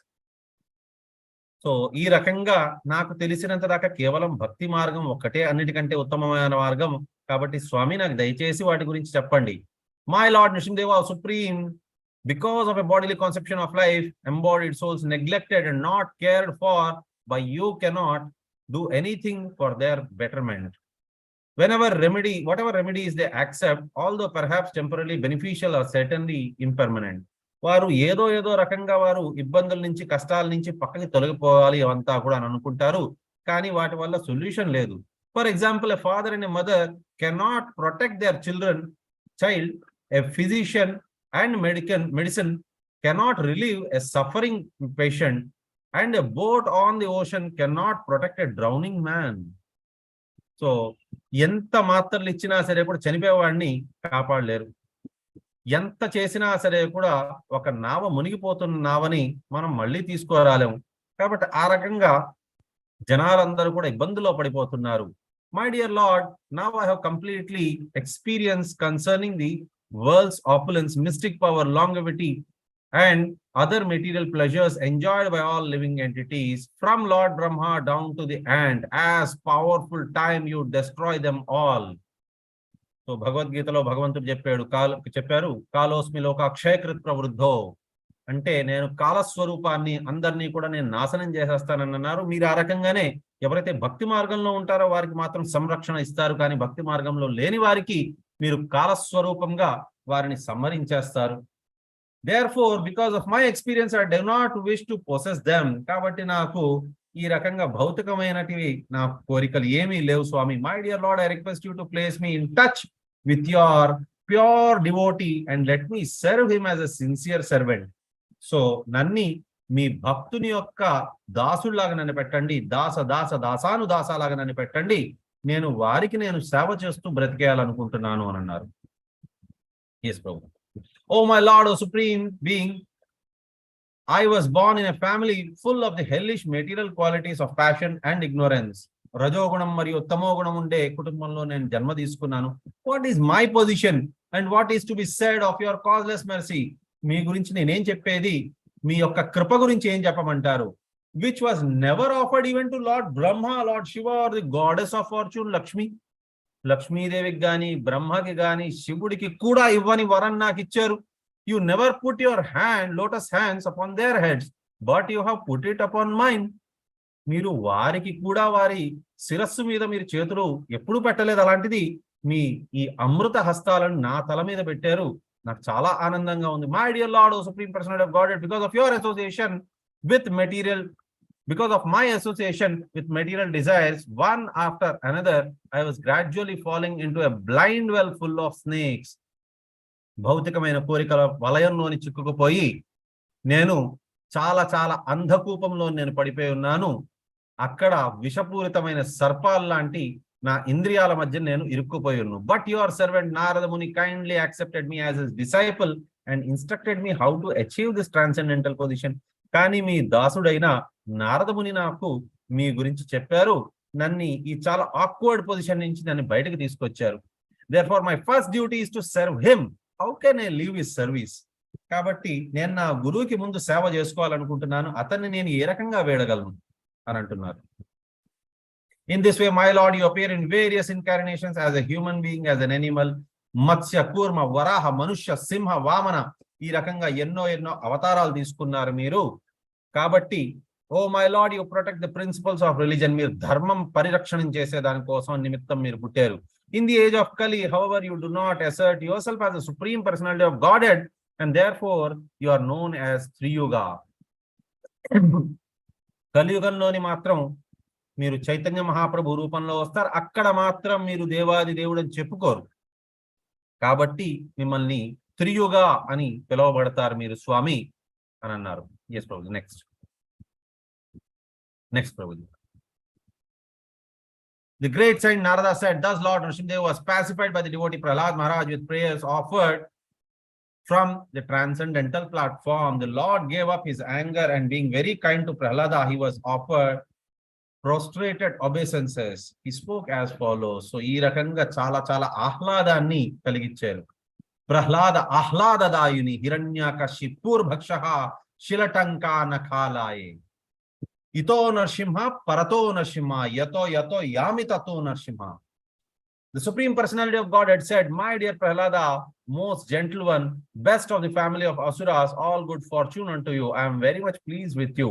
So ఈ రకంగా నాకు తెలిసినంత దాకా కేవలం భక్తి మార్గం ఒక్కటే అన్నిటికంటే ఉత్తమమైన మార్గం. కాబట్టి స్వామి నాకు దయచేసి వాటి గురించి చెప్పండి. My Lord Narasimha, supreme, because of a bodily conception of life, embodied souls neglected and not cared for by you cannot do anything for their betterment. Whatever remedies they accept, although perhaps temporarily beneficial, are certainly impermanent. వారు ఏదో రకంగా వారు ఇబ్బందుల నుంచి కష్టాల నుంచి పక్కకి తొలగిపోవాలి అవంతా కూడా అని అనుకుంటారు. కానీ వాటి వల్ల సొల్యూషన్ లేదు. For example, a father and a mother cannot protect there child. A physician and medicine cannot relieve a suffering patient. And a boat on the ocean cannot protect a drowning man. So ఎంత మాత్రలు ఇచ్చినా సరే కూడా చనిపోయేవాడిని కాపాడలేరు. ఎంత చేసినా సరే కూడా ఒక నావ మునిగిపోతున్న నావని మనం మళ్ళీ తీసుకురాలేము. కాబట్టి ఆ రకంగా జనాలందరూ కూడా ఇబ్బందుల్లో పడిపోతున్నారు. My dear lord, now I have completely experience concerning the world's opulence, mystic power, longevity and other material pleasures enjoyed by all living entities, from Lord Brahma down to the ant. As powerful time you destroy them all. So భగవద్గీతలో భగవంతుడు చెప్పారు కాలోస్మి లోక అక్షయకృత్ ప్రవృద్ధో, అంటే నేను కాలస్వరూపాన్ని అందరినీ కూడా నేను నాశనం చేసేస్తానని అన్నారు. మీరు ఆ రకంగానే ఎవరైతే భక్తి మార్గంలో ఉంటారో వారికి మాత్రం సంరక్షణ ఇస్తారు, కానీ భక్తి మార్గంలో లేని వారికి మీరు కాలస్వరూపంగా వారిని సంహరించేస్తారు. Therefore, because of my experience, I do not wish to possess them. కాబట్టి నాకు ఈ రకంగా భౌతికమైనటివి నా కోరికలు ఏమీ లేవు స్వామి. My dear Lord, I request you to place me in touch with your pure devotee and let me serve him as a sincere servant. So నన్ని మీ భక్తుని యొక్క దాసులాగా నన్ను పెట్టండి, దాసాను దాసాలాగా నన్ను పెట్టండి, నేను వారికి నేను సేవ చేస్తూ బ్రతికేయాలనుకుంటున్నాను అని అన్నారు. Yes, Prabhu. Oh my Lord, O Supreme Being, I was born in a family full of the hellish material qualities of passion and ignorance. రజోగుణం మరియు తమోగుణం ఉండే కుటుంబంలో నేను జన్మ తీసుకున్నాను. What is my position and what is to be said of your causeless mercy? మీ గురించి నేనేం చెప్పేది, మీ యొక్క కృప గురించి ఏం చెప్పమంటారు? Which was never offered even to lord Brahma, lord Shiva or the goddess of fortune Lakshmi. లక్ష్మీదేవికి గాని బ్రహ్మకి గాని శివుడికి కూడా ఇవ్వని వరం నాకు ఇచ్చారు. You never put your lotus hands upon their heads, but you have put it upon mine. మీరు వారికి కూడా వారి శిరస్సు మీద మీరు చేతులు ఎప్పుడు పెట్టలేదు, అలాంటిది మీ ఈ అమృత హస్తాలను నా తల మీద పెట్టారు. నాకు చాలా ఆనందంగా ఉంది. My dear Lord, O supreme personality of God, because of your association with material, because of my association with material desires, one after another, I was gradually falling into a blind well full of snakes. భౌతికమైన కోరికల వలయంలోని చిక్కుకుపోయి నేను చాలా చాలా అంధకూపంలో నేను పడిపోయి ఉన్నాను. అక్కడ విషపూరితమైన సర్పాల్ లాంటి నా ఇంద్రియాల మధ్య నేను ఇరుక్కుపోయి ఉన్నాను. But your servant Narada Muni kindly accepted me as his disciple and instructed me how to achieve this transcendental position. కానీ మీ దాసుడైన నారద ముని నాకు మీ గురించి చెప్పారు, నన్ను ఈ చాలా ఆక్వర్డ్ పొజిషన్ నుంచి నన్ను బయటకు తీసుకొచ్చారు. therefore my first duty is to serve him. How can I leave his service? కాబట్టి నేను నా గురువుకి ముందు సేవ చేసుకోవాలనుకుంటున్నాను, అతన్ని నేను ఏ రకంగా వేడగలను అని అంటున్నారు. In this way, my Lord, you appear in various incarnations as a human being, as an animal, మత్స్య, కూర్మ, వరాహ, మనుష్య, సింహ, వామన, ఈ రకంగా ఎన్నో ఎన్నో అవతారాలు తీసుకున్నారు మీరు. కాబట్టి O my Lord, you protect the principles of religion, మీరు ధర్మం పరిరక్షణ చేసే దానికోసం నిమిత్తం మీరు పుట్టారు. In the age of Kali, however, you do not assert yourself as a supreme personality of Godhead, and therefore you are known as Triyuga. కలియుగంలోని మాత్రం మీరు చైతన్య మహాప్రభు రూపంలో వస్తారు, అక్కడ మాత్రం మీరు దేవాది దేవుడు అని చెప్పుకోరు. కాబట్టి మిమ్మల్ని త్రియుగ అని పిలువబడతారు మీరు స్వామి అని అన్నారు. Yes Prabhu. Next Prabhu. The great saint Narada said, thus Lord Narasimha was pacified by the devotee Prahlad Maharaj with prayers offered from the transcendental platform. The Lord gave up his anger and being very kind to Prahlada, he was offered prostrated obeisances. He spoke as follows. So ఈ రకంగా చాలా చాలా ఆహ్లాదాన్ని కలిగించారు. ప్రహ్లాద ఆహ్లాదదాయుని హిరణ్యాకశిపూర్భక్షః శిలటంకా నఖాలాయే ఇతో నరసింహ పరతో నరసింహ యతో యతో యామి తతో Narasimha. The Supreme Personality of God had said, my dear Prahlada, most gentle one, best of the family of Asuras, all good fortune unto you. I am very much pleased with you.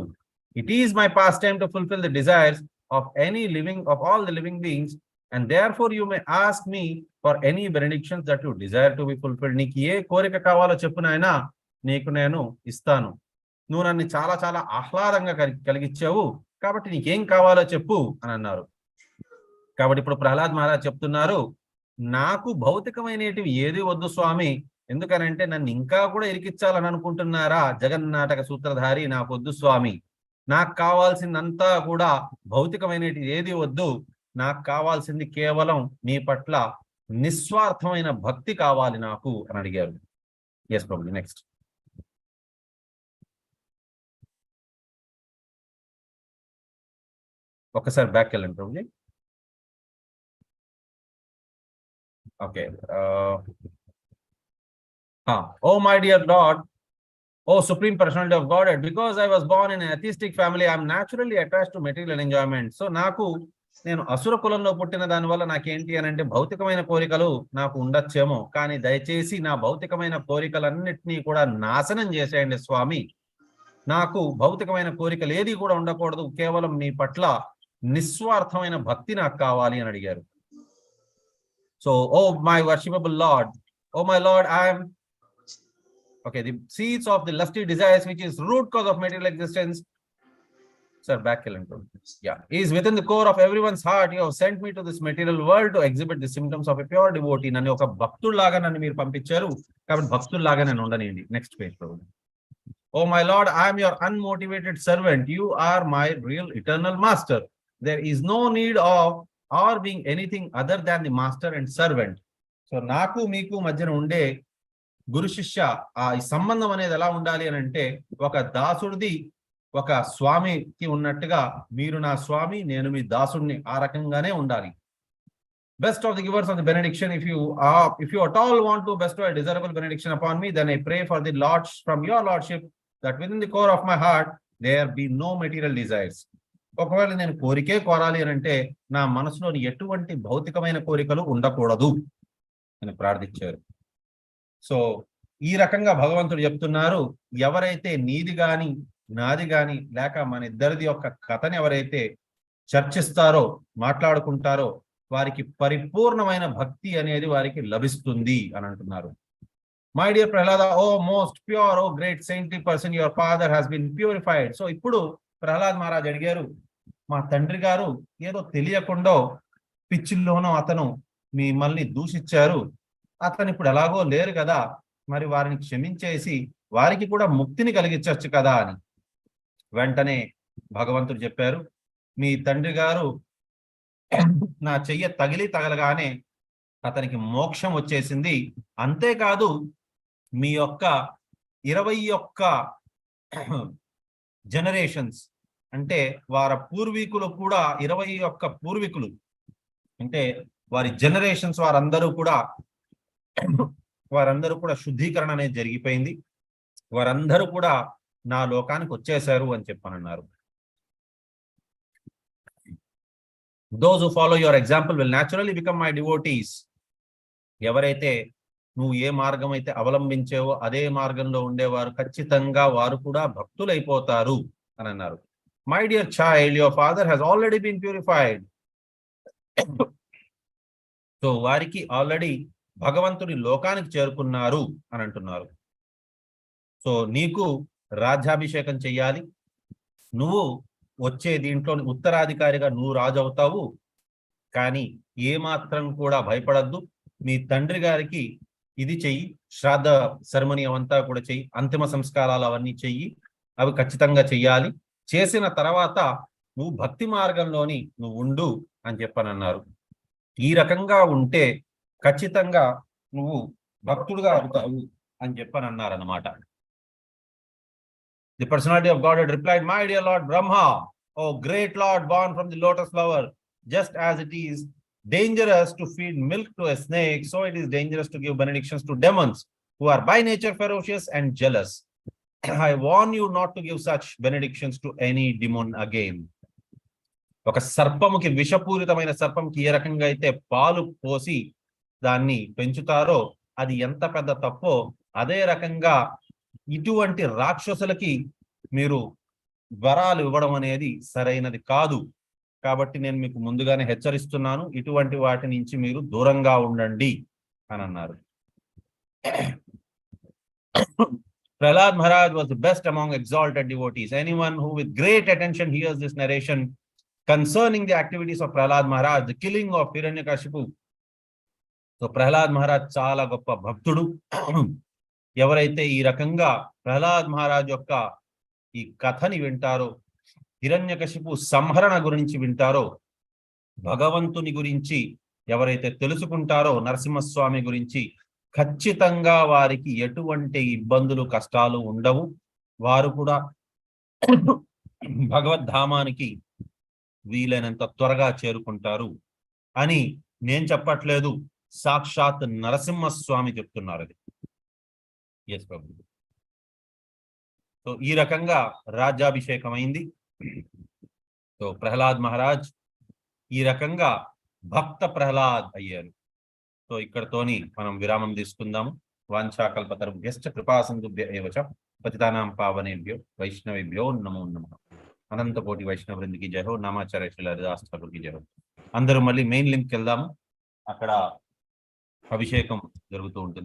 It is my pastime to fulfill the desires of all the living beings, and therefore you may ask me for any benedictions that you desire to be fulfilled. నీకు ఏ కోరిక కావాలో చెప్పు నాయనా, నీకు నేను ఇస్తాను. నువ్వు నన్ను చాలా చాలా ఆహ్లాదంగా కలిగించావు, కాబట్టి నీకేం కావాలో చెప్పు అని అన్నారు. కాబట్టి ఇప్పుడు ప్రహ్లాద్ మహారాజ్ చెప్తున్నారు, నాకు భౌతికమైనటివి ఏది వద్దు స్వామి, ఎందుకనంటే నన్ను ఇంకా కూడా ఇరికించాలని అనుకుంటున్నారా జగన్నాటక సూత్రధారి, నాకు వద్దు స్వామి. నాకు కావాల్సిందంతా కూడా భౌతికమైనటి ఏది వద్దు, నాకు కావాల్సింది కేవలం నీ పట్ల నిస్వార్థమైన భక్తి కావాలి నాకు అని అడిగారు. ఎస్ ప్రభు. నెక్స్ట్. ఒక్కసారి బ్యాక్ వెళ్ళండి Prabhuji. Okay. Oh my dear Lord, oh Supreme Personality of Godhead, because I was born in an atheistic family, I am naturally attached to material enjoyment. So నేను అసుర కులంలో పుట్టిన దాని వల్ల నాకేంటి అని అంటే భౌతికమైన కోరికలు నాకు ఉండొచ్చేమో, కానీ దయచేసి నా భౌతికమైన కోరికలన్నిటినీ కూడా నాశనం చేసేయండి స్వామి. నాకు భౌతికమైన కోరికలు ఏది కూడా ఉండకూడదు, కేవలం నీ పట్ల నిస్వార్థమైన భక్తి నాకు కావాలి అని అడిగారు. So, oh my worshipable Lord, oh my Lord, I am the seeds of the lusty desires, which is root cause of material existence. Sir, back. Yeah. Is within the core of everyone's heart. You have sent me to this material world to exhibit the symptoms of a pure devotee. Nani oka bhaktullaga nanni meer pampicharu. Kabatti bhaktullaga nenu undaniyandi. Next page, Prabhu. Oh my Lord, I am your unmotivated servant. You are my real eternal master. There is no need of our being anything other than the master and servant. So నాకు మీకు మధ్యన ఉండే గురు శిష్య ఈ సంబంధం అనేది ఎలా ఉండాలి అని అంటే ఒక దాసుడిది ఒక స్వామికి ఉన్నట్టుగా మీరు నా స్వామి నేను మీ దాసుడిని ఆ రకంగానే ఉండాలి. Best of the givers of the benediction, if you at all want to bestow a desirable benediction upon me, then I pray for the lords from your lordship that within the core of my heart there be no material desires. ఒకవేళ నేను కోరికే కోరాలి అని అంటే నా మనసులోని ఎటువంటి భౌతికమైన కోరికలు ఉండకూడదు అని ప్రార్థించారు. సో ఈ రకంగా భగవంతుడు చెప్తున్నారు, ఎవరైతే నీది గాని నాది గాని లేక మన ఇద్దరిది యొక్క కథని ఎవరైతే చర్చిస్తారో మాట్లాడుకుంటారో వారికి పరిపూర్ణమైన భక్తి అనేది వారికి లభిస్తుంది అని అంటున్నారు. My dear Prahlada, O most pure, O great saintly person, your father has been purified. So ఇప్పుడు ప్రహ్లాద్ మహారాజ్ అడిగారు, మా తండ్రి గారు ఏదో తెలియకుండా పిచ్చిల్లోనో అతను మిమ్మల్ని దూషించారు, అతను ఇప్పుడు ఎలాగో లేరు కదా, మరి వారిని క్షమించేసి వారికి కూడా ముక్తిని కలిగించవచ్చు కదా అని. వెంటనే భగవంతుడు చెప్పారు, మీ తండ్రి గారు నా చెయ్య తగలగానే అతనికి మోక్షం వచ్చేసింది. అంతేకాదు మీ యొక్క 21 జనరేషన్స్ అంటే వారి పూర్వీకులు కూడా 21 పూర్వీకులు అంటే వారి జనరేషన్స్ వారందరూ కూడా శుద్ధీకరణ అనేది జరిగిపోయింది. వారందరూ కూడా నా లోకానికి వచ్చేశారు అని చెప్పనన్నారు. Those who follow your example will naturally become my devotees. ఎవరైతే నువ్వు ఏ మార్గం అయితే అవలంబించావో అదే మార్గంలో ఉండేవారు ఖచ్చితంగా వారు కూడా భక్తులైపోతారు అని అన్నారు. My dear child, your father has already been purified. So వారికి ఆల్రెడీ భగవంతుడి లోకానికి చేరుకున్నారు అని అంటున్నారు. సో నీకు రాజ్యాభిషేకం చెయ్యాలి, నువ్వు వచ్చే దీంట్లో ఉత్తరాధికారిగా నువ్వు రాజు అవుతావు, కానీ ఏమాత్రం కూడా భయపడద్దు. మీ తండ్రి గారికి ఇది చెయ్యి, శ్రాద్ధ సెరమనీ అవంతా కూడా చెయ్యి, అంతిమ సంస్కారాలు అవన్నీ చెయ్యి, అవి ఖచ్చితంగా చెయ్యాలి. చేసిన తర్వాత నువ్వు భక్తి మార్గంలోని నువ్వు ఉండు అని చెప్పనన్నారు. ఈ రకంగా ఉంటే ఖచ్చితంగా నువ్వు భక్తుడుగా అవుతావు అని చెప్పనన్నారన్నమాట. The personality of God had replied, my dear Lord Brahma, oh great Lord born from the lotus flower, just as it is dangerous to feed milk to a snake, so it is dangerous to give benedictions to demons who are by nature ferocious and jealous. I warn you not to give such benedictions to any demon again. ఒక సర్పముకి, విషపూరితమైన సర్పంకి ఏ రకంగా అయితే పాలు పోసి దాన్ని పెంచుతారో అది ఎంత పెద్ద తప్పో అదే రకంగా ఇటువంటి రాక్షసులకి మీరు వరాలు ఇవ్వడం అనేది సరైనది కాదు. కాబట్టి నేను మీకు ముందుగానే హెచ్చరిస్తున్నాను, ఇటువంటి వాటి నుంచి మీరు దూరంగా ఉండండి అని అన్నారు. Prahlad Maharaj was the best among exalted devotees. Anyone who with great attention hears this narration concerning the activities of Prahlad Maharaj, the killing of Hiranyakashipu. So Prahlad Maharaj చాలా గొప్ప భక్తుడు. ఎవరైతే ఈ రకంగా ప్రహ్లాద్ మహారాజ్ యొక్క ఈ కథని వింటారో, హిరణ్యకశిపు సంహరణ గురించి వింటారో, భగవంతుని గురించి ఎవరైతే తెలుసుకుంటారో, నరసింహస్వామి గురించి, ఖచ్చితంగా వారికి ఎటువంటి ఇబ్బందులు కష్టాలు ఉండవు. వారు కూడా భగవద్ధామానికి వీలైనంత త్వరగా చేరుకుంటారు అని నేను చెప్పట్లేదు, సాక్షాత్ నరసింహస్వామి చెప్తున్నారు. అది ఎస్ ప్రభు. సో ఈ రకంగా రాజ్యాభిషేకం అయింది. సో ప్రహ్లాద్ మహారాజ్ ఈ రకంగా భక్త ప్రహ్లాద్ అయ్యారు. సో ఇక్కడతోని మనం విరామం తీసుకుందాము. వాంఛాకల్పతరుభ్యశ్చ కృపాసింధుభ్య ఏవ చ పతితానాం పావనేభ్యో వైష్ణవేభ్యో నమో నమః. అనంతకోటి వైష్ణవ బృందికి జయ హో. నామాచార్య శ్రీ హరిదాస్ ఠాకూర్కి జయ హో. అందరూ మళ్ళీ మెయిన్ లింక్కి వెళ్దాము, అక్కడ అభిషేకం జరుగుతూ ఉంటుంది.